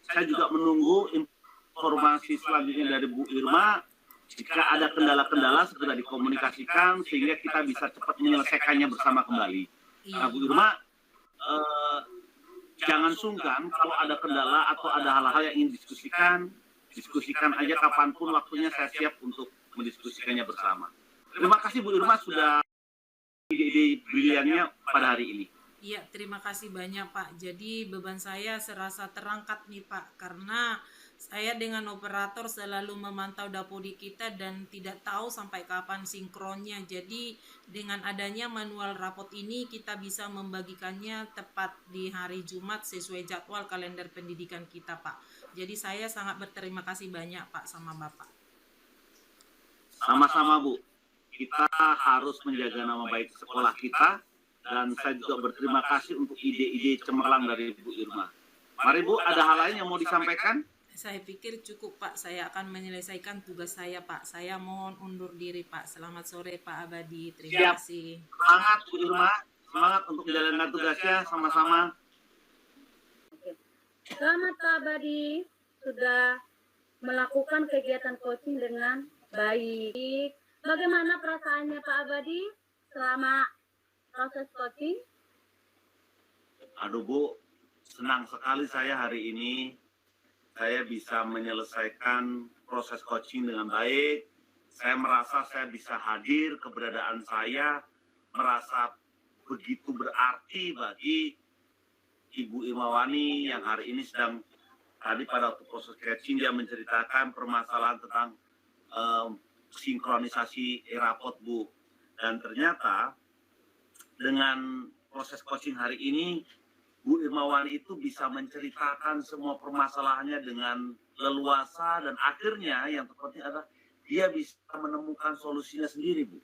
Speaker 3: saya juga menunggu informasi selanjutnya dari Bu Irma. Jika ada kendala-kendala segera dikomunikasikan sehingga kita bisa cepat menyelesaikannya bersama kembali. Nah Bu Irma, jangan sungkan kalau ada kendala atau ada hal-hal yang ingin diskusikan aja kapanpun waktunya, saya siap untuk mendiskusikannya bersama. Terima kasih Bu Irma sudah ide-ide briliannya pada hari ini.
Speaker 1: Iya, terima kasih banyak Pak. Jadi beban saya serasa terangkat nih Pak, karena saya dengan operator selalu memantau dapodi kita dan tidak tahu sampai kapan sinkronnya. Jadi dengan adanya manual rapot ini kita bisa membagikannya tepat di hari Jumat sesuai jadwal kalender pendidikan kita Pak. Jadi saya sangat berterima kasih banyak Pak sama Bapak.
Speaker 3: Sama-sama Bu. Kita harus menjaga nama baik sekolah kita, dan saya juga berterima kasih untuk ide-ide cemerlang dari Bu Irma. Mari Bu, ada hal lain yang mau disampaikan?
Speaker 1: Saya pikir cukup Pak, saya akan menyelesaikan tugas saya Pak. Saya mohon undur diri Pak. Selamat sore Pak Abadi, terima kasih.
Speaker 3: Semangat Bu Irma, semangat untuk menjalankan tugasnya sama-sama.
Speaker 2: Selamat Pak Abadi, sudah melakukan kegiatan coaching dengan baik. Bagaimana perasaannya Pak Abadi selama proses coaching?
Speaker 3: Aduh Bu, senang sekali saya hari ini. Saya bisa menyelesaikan proses coaching dengan baik. Saya merasa saya bisa hadir, keberadaan saya merasa begitu berarti bagi Ibu Irmawani yang hari ini sedang, tadi pada waktu proses coaching dia menceritakan permasalahan tentang sinkronisasi e-rapot Bu. Dan ternyata dengan proses coaching hari ini Bu Irmawani itu bisa menceritakan semua permasalahannya dengan leluasa dan akhirnya yang terpenting adalah dia bisa menemukan solusinya sendiri, Bu.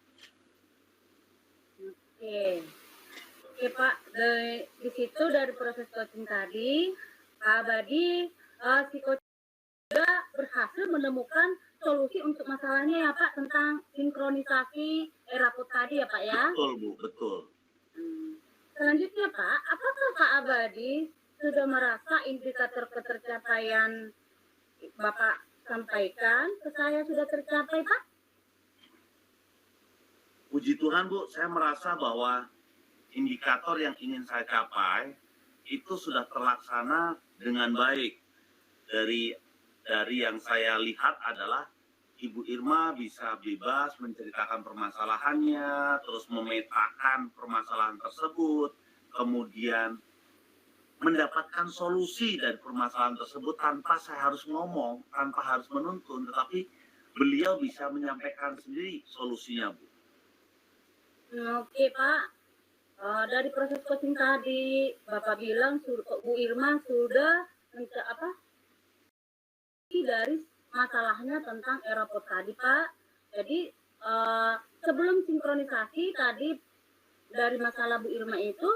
Speaker 2: Oke. Oke Pak, di situ dari proses coaching tadi, Pak Abadi, si coach juga berhasil menemukan solusi untuk masalahnya ya Pak, tentang sinkronisasi rapot tadi ya Pak ya.
Speaker 3: Betul, Bu, betul.
Speaker 2: Selanjutnya Pak, apakah Pak Abadi sudah merasa indikator ketercapaian Bapak sampaikan ke saya sudah tercapai Pak?
Speaker 3: Puji Tuhan, Bu, saya merasa bahwa indikator yang ingin saya capai itu sudah terlaksana dengan baik. Dari yang saya lihat adalah Ibu Irma bisa bebas menceritakan permasalahannya, terus memetakan permasalahan tersebut, kemudian mendapatkan solusi dari permasalahan tersebut tanpa saya harus ngomong, tanpa harus menuntun, tetapi beliau bisa menyampaikan sendiri solusinya, Bu.
Speaker 2: Oke Pak, dari proses coaching tadi Bapak bilang Bu Irma sudah dari masalahnya tentang rapot tadi Pak. Jadi sebelum sinkronisasi tadi dari masalah Bu Irma itu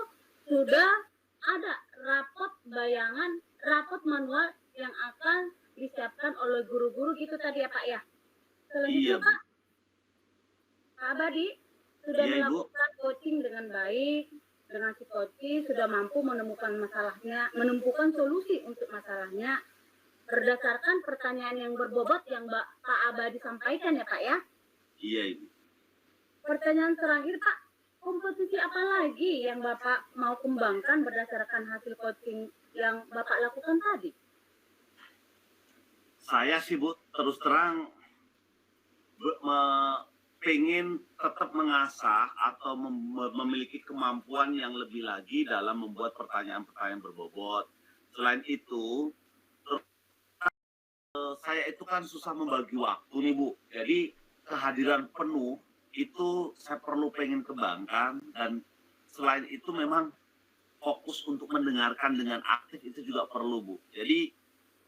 Speaker 2: sudah ada rapot bayangan, rapot manual yang akan disiapkan oleh guru-guru gitu tadi ya Pak ya. Selanjutnya
Speaker 3: Iya, Bu.
Speaker 2: Pak Abadi sudah
Speaker 3: Iya, Ibu.
Speaker 2: melakukan coaching dengan baik, dengan si coaching sudah mampu menemukan masalahnya, menemukan solusi untuk masalahnya berdasarkan pertanyaan yang berbobot yang Pak Abadi sampaikan ya Pak ya.
Speaker 3: Iya, Ibu.
Speaker 2: Pertanyaan terakhir Pak, kompetisi apa lagi yang Bapak mau kembangkan berdasarkan hasil coaching yang Bapak lakukan tadi?
Speaker 3: Saya sih, Bu, terus terang pengen tetap mengasah atau memiliki kemampuan yang lebih lagi dalam membuat pertanyaan-pertanyaan berbobot. Selain itu, saya itu kan susah membagi waktu nih, Bu. Jadi kehadiran penuh itu saya perlu pengen kembangkan, dan selain itu memang fokus untuk mendengarkan dengan aktif itu juga perlu, Bu. Jadi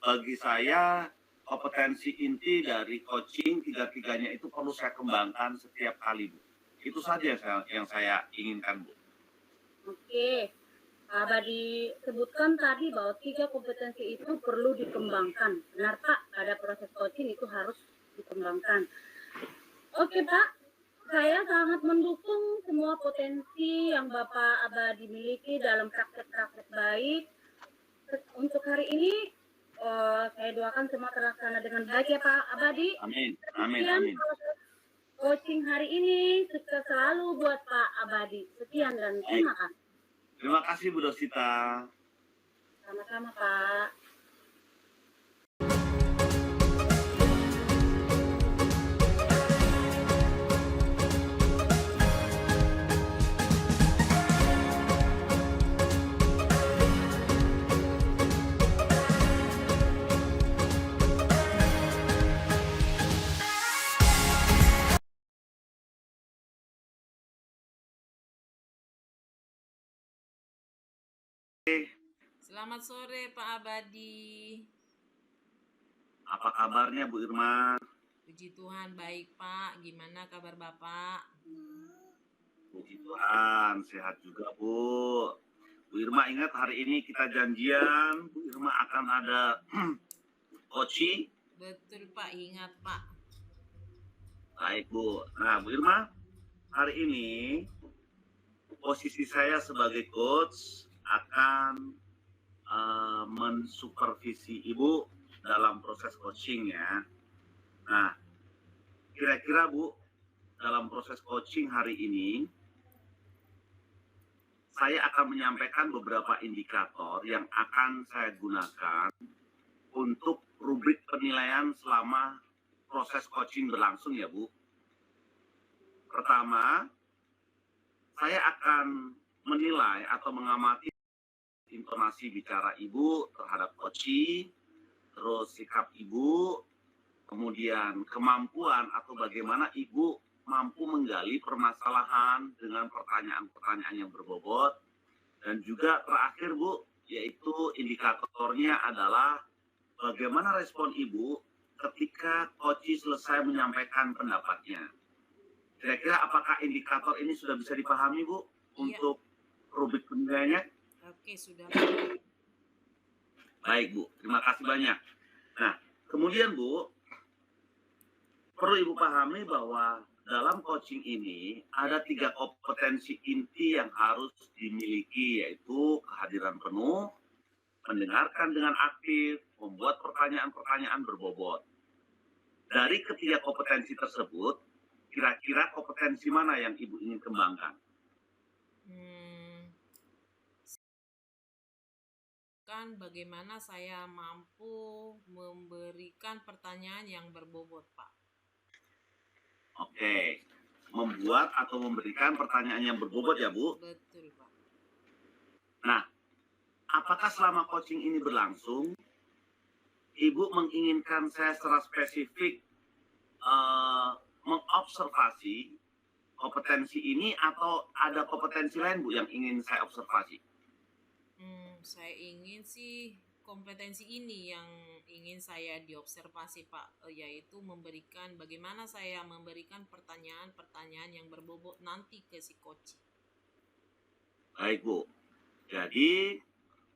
Speaker 3: bagi saya kompetensi inti dari coaching tiga-tiganya itu perlu saya kembangkan setiap kali, Bu. Itu saja yang saya inginkan, Bu.
Speaker 2: Oke, Pak Abadi sebutkan tadi bahwa 3 kompetensi itu perlu dikembangkan. Benar Pak, pada proses coaching itu harus dikembangkan. Oke Pak, saya sangat mendukung semua potensi yang Bapak Abadi miliki dalam praktek-praktek baik. Untuk hari ini, saya doakan semua terlaksana dengan baik ya Pak Abadi.
Speaker 3: Amin, amin,
Speaker 2: Sekian
Speaker 3: amin.
Speaker 2: proses coaching hari ini, sukses selalu buat Pak Abadi. Sekian dan terima kasih.
Speaker 3: Terima kasih, Bu Dorsita.
Speaker 2: Sama-sama Pak.
Speaker 1: Selamat sore Pak Abadi.
Speaker 3: Apa kabarnya, Bu Irma?
Speaker 1: Puji Tuhan baik Pak. Gimana kabar Bapak?
Speaker 3: Puji Tuhan, sehat juga, Bu. Bu Irma ingat hari ini kita janjian, Bu Irma akan ada coaching.
Speaker 1: Betul Pak, ingat Pak.
Speaker 3: Baik, Bu. Nah, Bu Irma, hari ini posisi saya sebagai coach akan mensupervisi Ibu dalam proses coaching ya. Nah, kira-kira Bu, dalam proses coaching hari ini, saya akan menyampaikan beberapa indikator yang akan saya gunakan untuk rubrik penilaian selama proses coaching berlangsung ya Bu. Pertama, saya akan menilai atau mengamati intonasi bicara Ibu terhadap coaching, terus sikap Ibu, kemudian kemampuan atau bagaimana Ibu mampu menggali permasalahan dengan pertanyaan-pertanyaan yang berbobot. Dan juga terakhir Bu, yaitu indikatornya adalah bagaimana respon Ibu ketika coach selesai menyampaikan pendapatnya. Kira-kira apakah indikator ini sudah bisa dipahami Bu untuk rubrik penilaiannya?
Speaker 1: Oke, sudah.
Speaker 3: Baik Bu, terima kasih banyak. Nah, kemudian Bu, perlu Ibu pahami bahwa dalam coaching ini ada 3 kompetensi inti yang harus dimiliki, yaitu kehadiran penuh, mendengarkan dengan aktif, membuat pertanyaan-pertanyaan berbobot. Dari ketiga kompetensi tersebut, kira-kira kompetensi mana yang Ibu ingin kembangkan?
Speaker 1: Kan bagaimana saya mampu memberikan pertanyaan yang berbobot, Pak.
Speaker 3: Oke, membuat atau memberikan pertanyaan yang berbobot ya Bu?
Speaker 1: Betul, Pak.
Speaker 3: Nah, apakah selama coaching ini berlangsung, Ibu menginginkan saya secara spesifik mengobservasi kompetensi ini atau ada kompetensi lain Bu yang ingin saya observasi?
Speaker 1: Saya ingin sih kompetensi ini yang ingin saya diobservasi Pak, yaitu bagaimana saya memberikan pertanyaan-pertanyaan yang berbobot nanti ke si coach.
Speaker 3: Baik Bu, jadi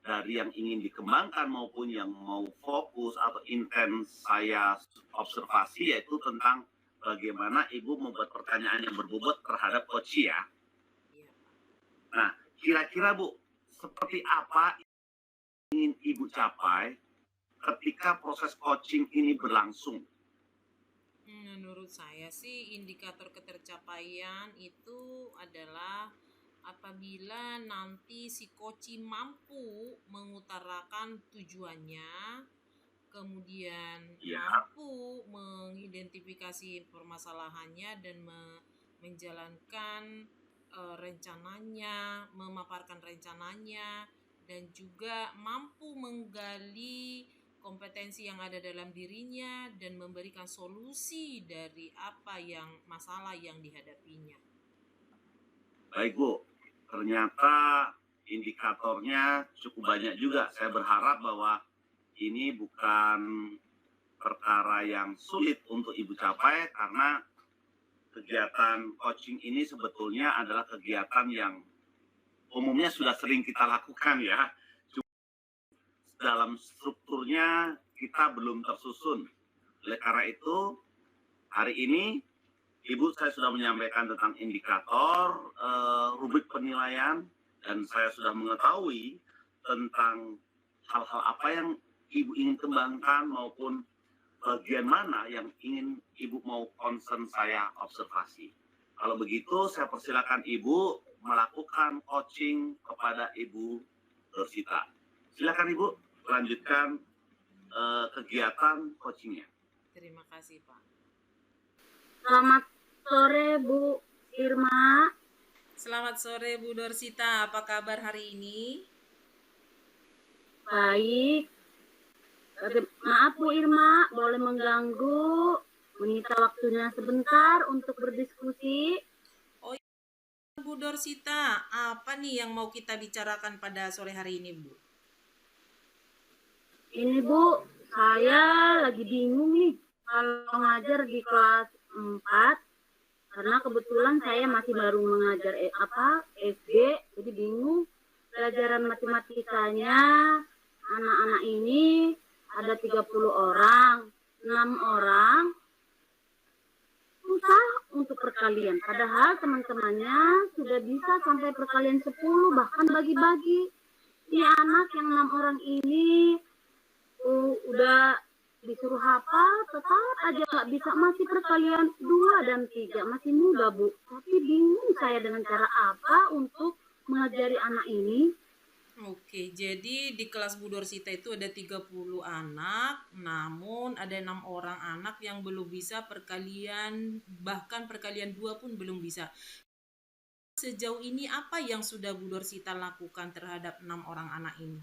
Speaker 3: dari yang ingin dikembangkan maupun yang mau fokus atau intens saya observasi yaitu tentang bagaimana Ibu membuat pertanyaan yang berbobot terhadap coach ya.
Speaker 1: Iya, Pak.
Speaker 3: Nah, kira-kira Bu, seperti apa ingin Ibu capai ketika proses coaching ini berlangsung?
Speaker 1: Menurut saya sih indikator ketercapaian itu adalah apabila nanti si coach mampu mengutarakan tujuannya, kemudian mampu mengidentifikasi permasalahannya dan menjalankan rencananya, memaparkan rencananya, dan juga mampu menggali kompetensi yang ada dalam dirinya dan memberikan solusi dari masalah yang dihadapinya.
Speaker 3: Baik Bu, ternyata indikatornya cukup banyak juga. Saya berharap bahwa ini bukan perkara yang sulit untuk Ibu capai karena kegiatan coaching ini sebetulnya adalah kegiatan yang umumnya sudah sering kita lakukan ya. Dalam strukturnya kita belum tersusun. Oleh karena itu, hari ini Ibu saya sudah menyampaikan tentang indikator, rubrik penilaian, dan saya sudah mengetahui tentang hal-hal apa yang Ibu ingin kembangkan maupun bagian mana yang ingin Ibu mau concern saya observasi. Kalau begitu, saya persilakan Ibu melakukan coaching kepada Ibu Dorsita. Silakan Ibu lanjutkan kegiatan coachingnya.
Speaker 1: Terima kasih Pak.
Speaker 2: Selamat sore Bu Irma.
Speaker 1: Selamat sore Bu Dorsita, apa kabar hari ini?
Speaker 2: Baik. Maaf Bu Irma, boleh mengganggu, menyita waktunya sebentar untuk berdiskusi.
Speaker 1: Oh Bu Dorsita, apa nih yang mau kita bicarakan pada sore hari ini Bu?
Speaker 2: Ini Bu, saya lagi bingung nih kalau ngajar di kelas 4 karena kebetulan saya masih baru mengajar SD, jadi bingung pelajaran matematikanya anak-anak ini ada 30 orang, 6 orang susah untuk perkalian, padahal teman-temannya sudah bisa sampai perkalian 10, bahkan bagi-bagi. Ini anak yang 6 orang ini udah disuruh hafal, tetap aja nggak bisa, masih perkalian 2 dan 3, masih muda Bu. Tapi bingung saya dengan cara apa untuk mengajari anak ini.
Speaker 1: Oke, jadi di kelas Bu Dorsita itu ada 30 anak, namun ada 6 orang anak yang belum bisa perkalian, bahkan perkalian 2 pun belum bisa. Sejauh ini apa yang sudah Bu Dorsita lakukan terhadap 6 orang anak ini?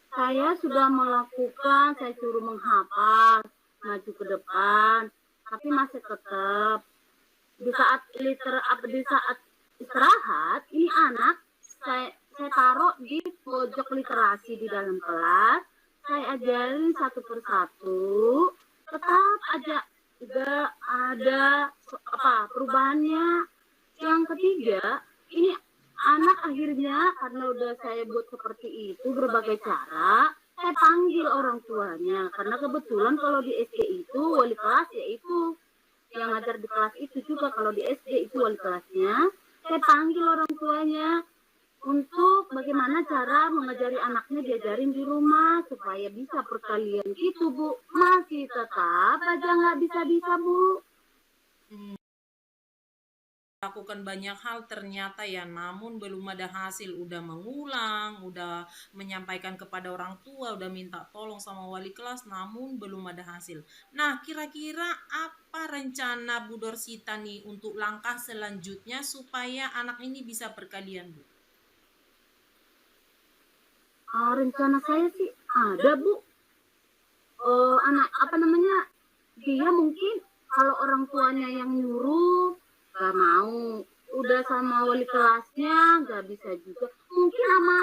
Speaker 2: Saya sudah melakukan, saya suruh menghafal, maju ke depan, tapi masih tetap di saat istirahat, ini anak saya taruh di pojok literasi di dalam kelas, saya ajarin satu persatu, tetap aja nggak ada perubahannya. Yang ketiga, ini anak akhirnya karena udah saya buat seperti itu berbagai cara, saya panggil orang tuanya karena kebetulan kalau di SD itu wali kelas yaitu yang ngajar di kelas itu juga, kalau di SD itu wali kelasnya. Saya panggil orang tuanya untuk bagaimana cara mengajari anaknya, diajarin di rumah supaya bisa perkalian gitu, Bu. Masih tetap aja nggak bisa-bisa, Bu.
Speaker 1: Lakukan banyak hal ternyata ya, namun belum ada hasil. Udah mengulang, udah menyampaikan kepada orang tua, udah minta tolong sama wali kelas, namun belum ada hasil. Nah, kira-kira apa rencana Bu Dorsita nih untuk langkah selanjutnya supaya anak ini bisa perkalian, Bu?
Speaker 2: Rencana saya sih ada, Bu. Anak dia mungkin kalau orang tuanya yang nyuruh gak mau, udah sama wali kelasnya gak bisa juga, mungkin sama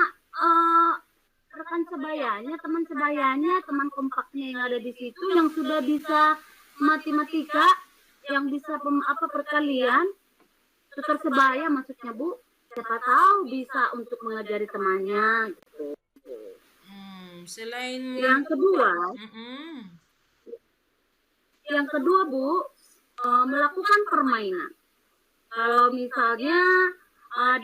Speaker 2: rekan sebayanya, teman kompaknya yang ada di situ yang sudah bisa matematika, yang bisa perkalian, tukar sebaya maksudnya, Bu. Siapa tahu bisa untuk mengajari temannya gitu.
Speaker 1: Selain
Speaker 2: Yang kedua, Bu, melakukan permainan. Kalau misalnya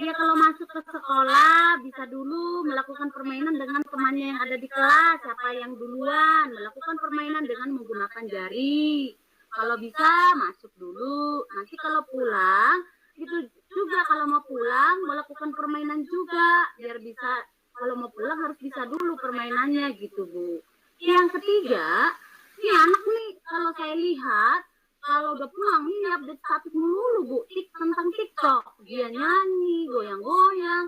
Speaker 2: dia kalau masuk ke sekolah bisa dulu melakukan permainan dengan temannya yang ada di kelas, siapa yang duluan melakukan permainan dengan menggunakan jari. Kalau bisa masuk dulu, nanti kalau pulang itu juga, kalau mau pulang melakukan permainan juga biar bisa, kalau mau pulang harus bisa dulu permainannya gitu, Bu. Yang ketiga, ini anak nih kalau saya lihat kalau udah pulang ini update status mulu, Bu, tentang TikTok. Dia nyanyi, goyang-goyang.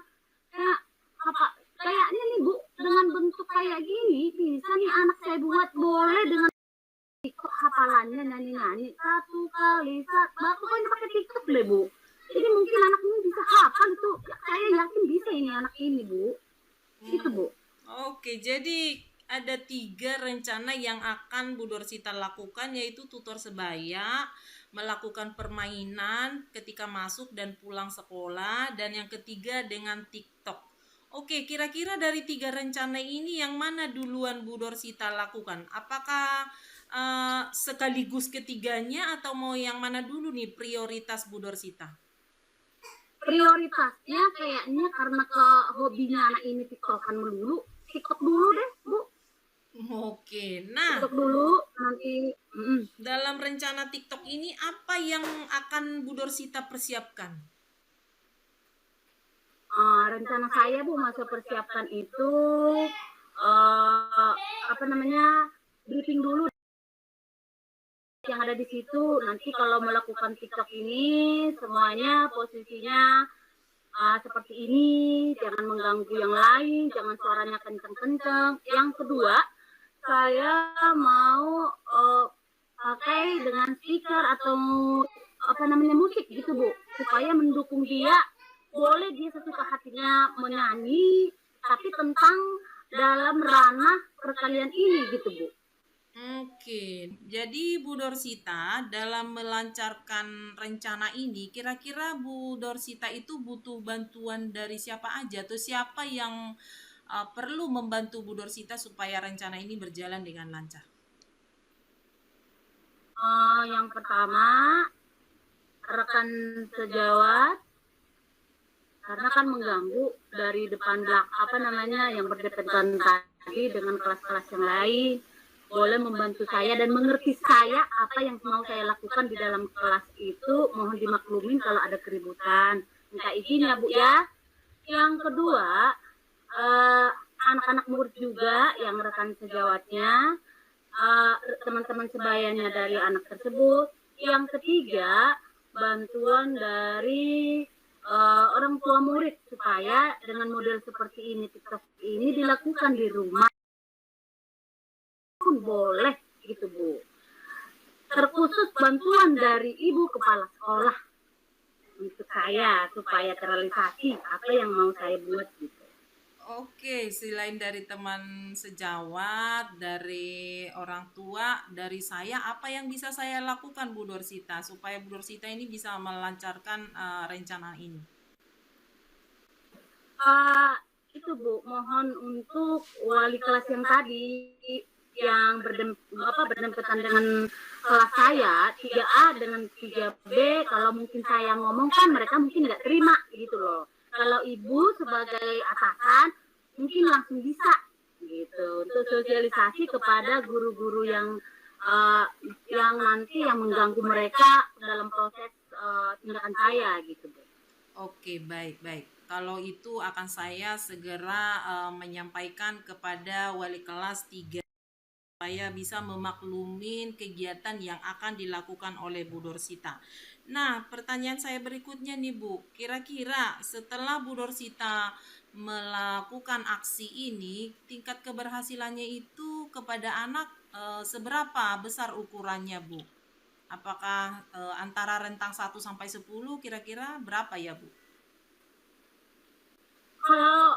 Speaker 2: Kayaknya nih, Bu, dengan bentuk kayak gini bisa nih anak saya buat boleh dengan TikTok hafalannya nyanyi-nyanyi 1 kali 1. Pokoknya pakai TikTok deh, Bu. Jadi mungkin anak ini bisa hafal itu. Saya yakin bisa ini anak ini, Bu. Itu, Bu.
Speaker 1: Oke, jadi ada 3 rencana yang akan Bu Dorsita lakukan, yaitu tutor sebaya, melakukan permainan ketika masuk dan pulang sekolah, dan yang ketiga dengan TikTok. Oke, kira-kira dari 3 rencana ini yang mana duluan Bu Dorsita lakukan? Apakah sekaligus ketiganya atau mau yang mana dulu nih prioritas Bu Dorsita?
Speaker 2: Prioritasnya kayaknya karena ke hobinya anak ini TikTokan melulu, TikTok dulu deh, Bu.
Speaker 1: Oke, nah
Speaker 2: TikTok dulu nanti.
Speaker 1: dalam rencana TikTok ini apa yang akan Bu Dorsita persiapkan?
Speaker 2: Rencana saya, Bu, masa persiapkan itu briefing dulu yang ada di situ. Nanti kalau melakukan TikTok ini semuanya posisinya seperti ini, jangan mengganggu yang lain, jangan suaranya kenceng-kenceng. Yang kedua, saya mau pakai dengan speaker atau musik gitu, Bu, supaya mendukung dia. Boleh dia sesuka hatinya menyanyi, tapi tentang dalam ranah perkalian ini gitu, Bu.
Speaker 1: Oke, jadi Bu Dorsita dalam melancarkan rencana ini, kira-kira Bu Dorsita itu butuh bantuan dari siapa aja atau siapa yang perlu membantu Bu Dorsita supaya rencana ini berjalan dengan lancar?
Speaker 2: Yang pertama, rekan sejawat, karena kan mengganggu dari depan yang berdekatan tadi dengan kelas-kelas yang lain. Boleh membantu saya dan mengerti saya apa yang mau saya lakukan di dalam kelas itu. Mohon dimaklumin kalau ada keributan. Minta izin ya, Bu, ya. Yang kedua, anak-anak murid juga yang rekan sejawatnya, teman-teman sebayanya dari anak tersebut. Yang ketiga, bantuan dari orang tua murid supaya dengan model seperti ini TikTok ini dilakukan di rumah pun boleh gitu, Bu. Terkhusus bantuan dari ibu kepala sekolah. untuk saya supaya terrealisasi apa yang mau saya buat gitu.
Speaker 1: Oke, selain dari teman sejawat, dari orang tua, dari saya, apa yang bisa saya lakukan Bu Dorsita supaya Bu Dorsita ini bisa melancarkan rencana ini?
Speaker 2: Ah, itu Bu, mohon untuk wali kelas yang tadi yang berdempetan dengan kelas saya 3A dengan 3B, kalau mungkin saya ngomong kan mereka mungkin nggak terima gitu loh. Kalau ibu sebagai atasan mungkin langsung bisa gitu untuk sosialisasi kepada guru-guru yang nanti yang mengganggu mereka dalam proses tindakan saya gitu Bu.
Speaker 1: Oke, baik-baik. Kalau itu akan saya segera menyampaikan kepada wali kelas 3 supaya bisa memaklumin kegiatan yang akan dilakukan oleh Bu Dorsita. Nah, pertanyaan saya berikutnya nih Bu, kira-kira setelah Bu Dorsita melakukan aksi ini, tingkat keberhasilannya itu kepada anak seberapa besar ukurannya Bu? Apakah antara rentang 1 sampai 10 kira-kira berapa ya Bu?
Speaker 2: Kalau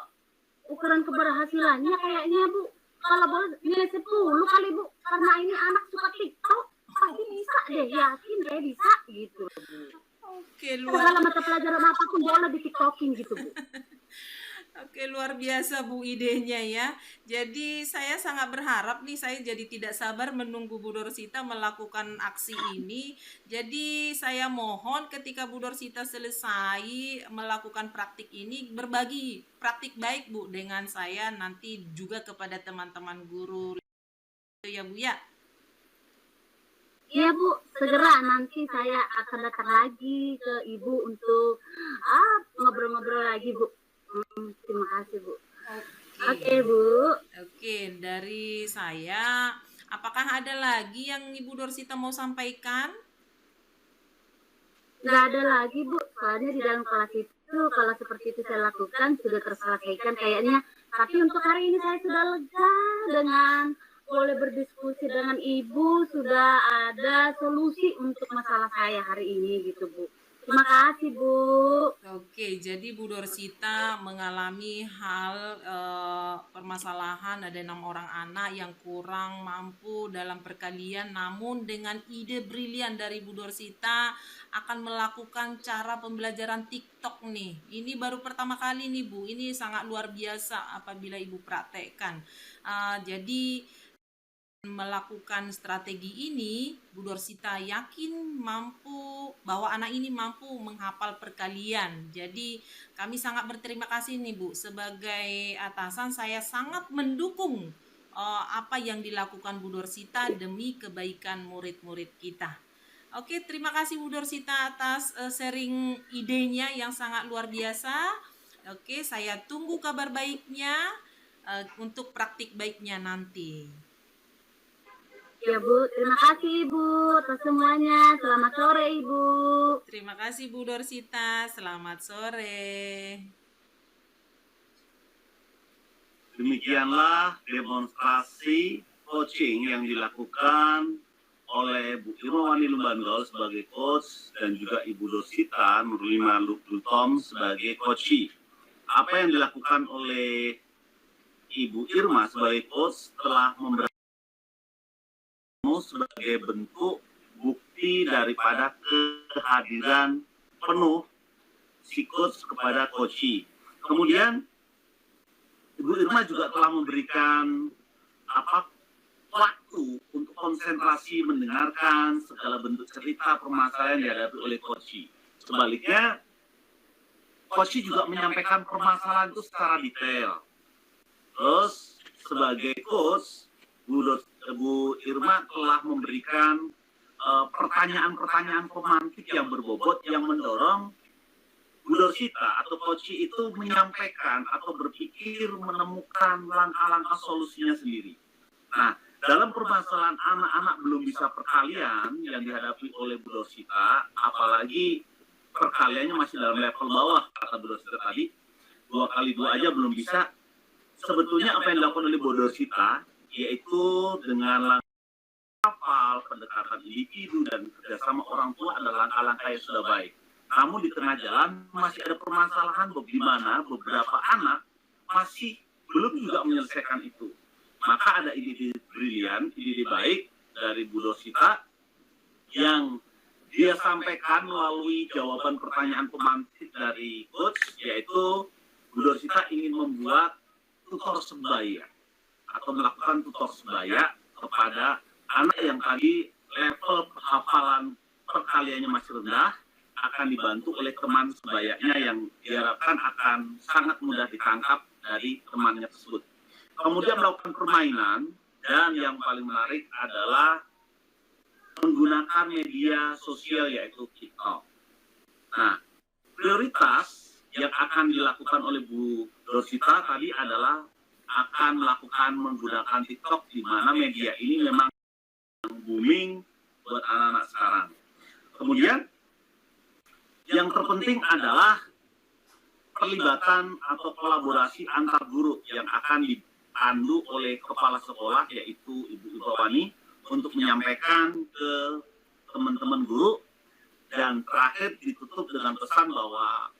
Speaker 2: ukuran keberhasilannya kayaknya Bu, kalau boleh nilai 10 kali Bu, karena ini anak suka TikTok, pasti bisa deh, yakin deh bisa gitu.
Speaker 1: Oke,
Speaker 2: Segala mata pelajaran apapun boleh di TikTokin gitu Bu.
Speaker 1: Oke, luar biasa Bu idenya ya. Jadi saya sangat berharap nih, saya jadi tidak sabar menunggu Bu Dorsita melakukan aksi ini. Jadi saya mohon ketika Bu Dorsita selesai melakukan praktik ini, berbagi praktik baik Bu dengan saya nanti juga kepada teman-teman guru ya Bu ya.
Speaker 2: Iya Bu, segera nanti saya akan datang lagi ke Ibu untuk ngobrol-ngobrol lagi Bu. Terima kasih Bu. Oke Bu.
Speaker 1: Oke, dari saya, apakah ada lagi yang Ibu Dorsita mau sampaikan?
Speaker 2: Nggak ada lagi Bu, soalnya di dalam kelas itu kalau seperti itu saya lakukan sudah terselesaikan kayaknya. Tapi untuk hari ini saya sudah lega dengan boleh berdiskusi dengan Ibu, sudah ada solusi untuk masalah saya hari ini gitu Bu. Terima kasih Bu.
Speaker 1: Oke, jadi Bu Dorsita mengalami hal permasalahan ada 6 orang anak yang kurang mampu dalam perkalian, namun dengan ide brilian dari Bu Dorsita akan melakukan cara pembelajaran TikTok nih. Ini baru pertama kali nih Bu, ini sangat luar biasa apabila Ibu praktekkan. Jadi melakukan strategi ini, Bu Dorsita yakin mampu bahwa anak ini mampu menghafal perkalian. Jadi kami sangat berterima kasih nih Bu, sebagai atasan saya sangat mendukung apa yang dilakukan Bu Dorsita demi kebaikan murid-murid kita. Oke, terima kasih Bu Dorsita atas sharing idenya yang sangat luar biasa. Oke, saya tunggu kabar baiknya untuk praktik baiknya nanti.
Speaker 2: Ya Bu, terima kasih Ibu atas semuanya. Selamat sore Ibu.
Speaker 1: Terima kasih Bu Dorsita, selamat sore.
Speaker 3: Demikianlah demonstrasi coaching yang dilakukan oleh Bu Irmawani Lumbandol sebagai coach dan juga Ibu Dorsita Nurlima Lutom sebagai coachee. Apa yang dilakukan oleh Ibu Irma sebagai coach telah memberikan sebagai bentuk bukti daripada kehadiran penuh si coach kepada coachee. Kemudian Ibu Irma juga telah memberikan waktu untuk konsentrasi mendengarkan segala bentuk cerita permasalahan yang dihadapi oleh coachee. Sebaliknya, coachee juga menyampaikan permasalahan itu secara detail. Terus sebagai coach, Bu Irma telah memberikan pertanyaan-pertanyaan pemantik yang berbobot yang mendorong Bu Dorsita atau coachee itu menyampaikan atau berpikir menemukan langkah-langkah solusinya sendiri. Nah, dalam permasalahan anak-anak belum bisa perkalian yang dihadapi oleh Bu Dorsita, apalagi perkaliannya masih dalam level bawah, kata Bu Dorsita tadi, 2 kali 2 aja belum bisa. Sebetulnya apa yang dilakukan oleh Bu Dorsita, yaitu dengan langkah hafal, pendekatan individu, dan kerjasama orang tua adalah langkah-langkah yang sudah baik. Namun di tengah jalan masih ada permasalahan di mana beberapa anak masih belum juga menyelesaikan itu. Maka ada ide brilian, ide baik dari Bu Dorsita yang dia sampaikan melalui jawaban pertanyaan pemantik dari coach, yaitu Bu Dorsita ingin membuat tutor sebaya atau melakukan tutor sebaya kepada anak yang tadi level hafalan perkaliannya masih rendah, akan dibantu oleh teman sebayanya yang diharapkan akan sangat mudah ditangkap dari temannya tersebut. Kemudian melakukan permainan, dan yang paling menarik adalah menggunakan media sosial yaitu TikTok. Nah, prioritas yang akan dilakukan oleh Bu Dorsita tadi adalah akan melakukan menggunakan TikTok, di mana media ini memang booming buat anak-anak sekarang. Kemudian yang terpenting adalah perlibatan atau kolaborasi antar guru yang akan dipandu oleh kepala sekolah, yaitu Ibu Ibawani, untuk menyampaikan ke teman-teman guru. Dan terakhir ditutup dengan pesan bahwa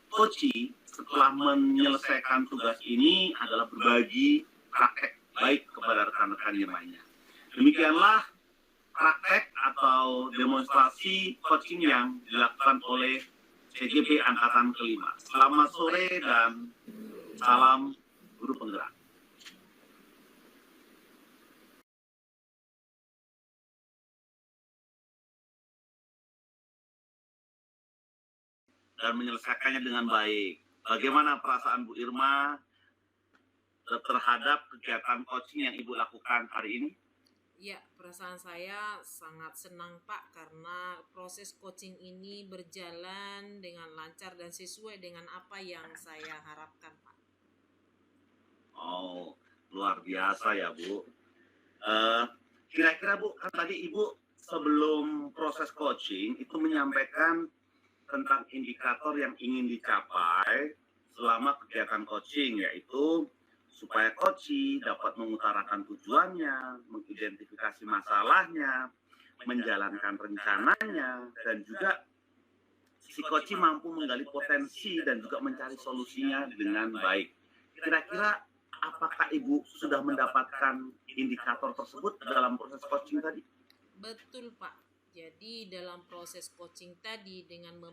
Speaker 3: Koci setelah menyelesaikan tugas ini adalah berbagi praktek baik kepada rekan-rekan yang lainnya. Demikianlah praktek atau demonstrasi coaching yang dilakukan oleh CGP Angkatan Kelima. Selamat sore dan salam guru penggerak. Dan menyelesaikannya dengan baik. Bagaimana perasaan Bu Irma terhadap kegiatan coaching yang Ibu lakukan hari ini?
Speaker 1: Ya, perasaan saya sangat senang Pak, karena proses coaching ini berjalan dengan lancar dan sesuai dengan apa yang saya harapkan Pak.
Speaker 3: Oh, luar biasa ya Bu. Kira-kira Bu, kan tadi Ibu sebelum proses coaching itu menyampaikan tentang indikator yang ingin dicapai selama kegiatan coaching, yaitu supaya coach dapat mengutarakan tujuannya, mengidentifikasi masalahnya, menjalankan rencananya, dan juga si coach mampu menggali potensi dan juga mencari solusinya dengan baik. Kira-kira apakah Ibu sudah mendapatkan indikator tersebut dalam proses coaching tadi?
Speaker 1: Betul Pak. Jadi dalam proses coaching tadi, dengan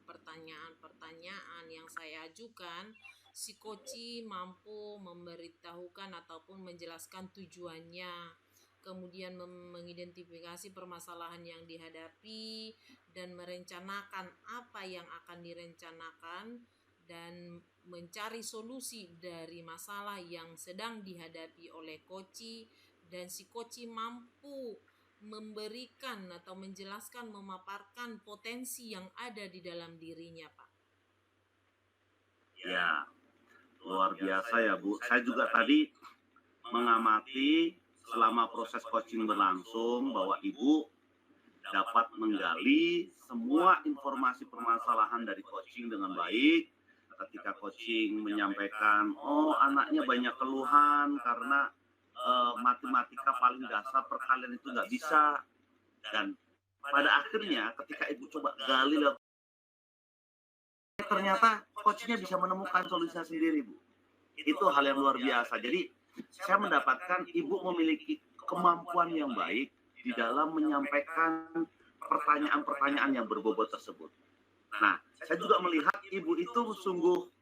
Speaker 1: pertanyaan-pertanyaan yang saya ajukan, si coach mampu memberitahukan ataupun menjelaskan tujuannya, kemudian mengidentifikasi permasalahan yang dihadapi dan merencanakan apa yang akan direncanakan dan mencari solusi dari masalah yang sedang dihadapi oleh coach, dan si coach mampu memberikan atau menjelaskan, memaparkan potensi yang ada di dalam dirinya, Pak.
Speaker 3: Ya, luar biasa ya Bu. Saya juga tadi mengamati selama proses coaching berlangsung bahwa Ibu dapat menggali semua informasi permasalahan dari coaching dengan baik. Ketika coaching menyampaikan, oh anaknya banyak keluhan karena matematika paling dasar perkalian itu nggak bisa, dan pada akhirnya ketika Ibu coba gali, ternyata coachnya bisa menemukan solusi sendiri Bu. Itu hal yang luar biasa. Jadi saya mendapatkan Ibu memiliki kemampuan yang baik di dalam menyampaikan pertanyaan-pertanyaan yang berbobot tersebut. Nah, saya juga melihat Ibu itu sungguh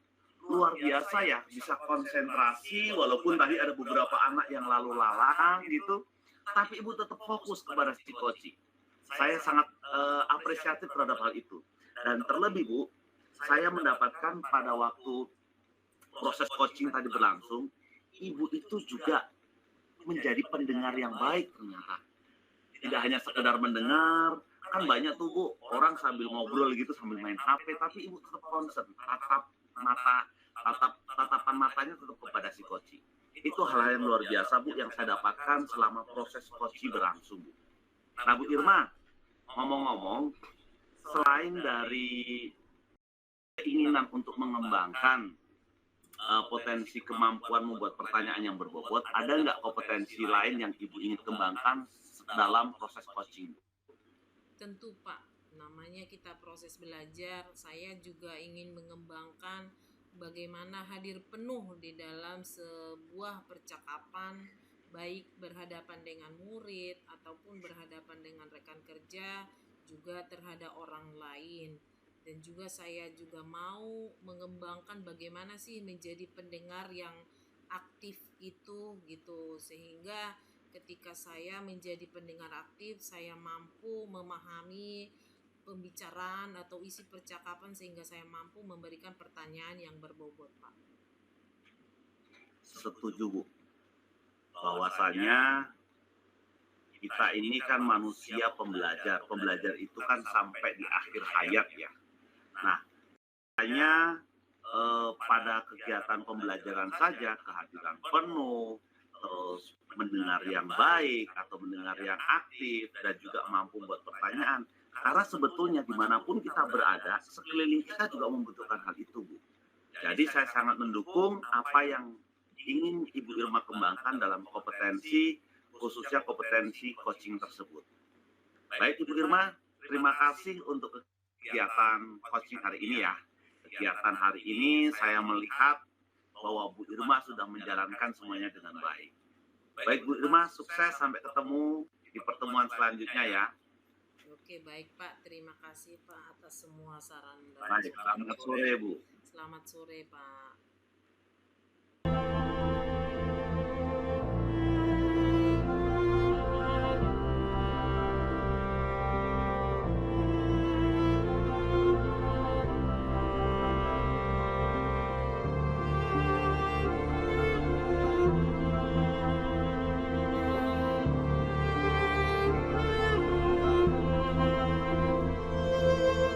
Speaker 3: luar biasa ya, bisa konsentrasi walaupun tadi ada beberapa anak yang lalu lalang gitu, tapi Ibu tetap fokus kepada si coach. Saya sangat apresiatif terhadap hal itu. Dan terlebih Bu, saya mendapatkan pada waktu proses coaching tadi berlangsung, Ibu itu juga menjadi pendengar yang baik ternyata. Tidak hanya sekedar mendengar, kan banyak tuh Bu, orang sambil ngobrol gitu sambil main HP, tapi Ibu tetap concern, tatapan matanya tetap kepada si coach. Itu hal yang luar biasa Bu yang saya dapatkan selama proses coaching berlangsung Bu. Nah Bu Irma, ngomong-ngomong, selain dari keinginan untuk mengembangkan potensi kemampuan membuat pertanyaan yang berbobot, ada nggak kompetensi lain yang Ibu ingin kembangkan dalam proses coaching?
Speaker 1: Tentu Pak. namanya kita proses belajar. Saya juga ingin mengembangkan bagaimana hadir penuh di dalam sebuah percakapan, baik berhadapan dengan murid ataupun berhadapan dengan rekan kerja, juga terhadap orang lain. Dan juga saya juga mau mengembangkan bagaimana sih menjadi pendengar yang aktif itu gitu, sehingga ketika saya menjadi pendengar aktif, saya mampu memahami pembicaraan atau isi percakapan sehingga saya mampu memberikan pertanyaan yang berbobot, Pak.
Speaker 3: Setuju, Bu. Bahwasanya kita ini kan manusia pembelajar. Pembelajar itu kan sampai di akhir hayat ya. Nah, hanya pada kegiatan pembelajaran saja kehadiran penuh, terus mendengar yang baik atau mendengar yang aktif dan juga mampu buat pertanyaan. Karena sebetulnya dimanapun kita berada, sekeliling kita juga membutuhkan hal itu, Bu. Jadi saya sangat mendukung apa yang ingin Ibu Irma kembangkan dalam kompetensi, khususnya kompetensi coaching tersebut. Baik Ibu Irma, terima kasih untuk kegiatan coaching hari ini ya. Kegiatan hari ini saya melihat bahwa Bu Irma sudah menjalankan semuanya dengan baik. Baik Bu Irma, sukses sampai ketemu di pertemuan selanjutnya ya.
Speaker 1: Oke, baik Pak. Terima kasih Pak atas semua saran dan
Speaker 3: Baik, selamat sore Bu.
Speaker 1: Selamat sore Pak.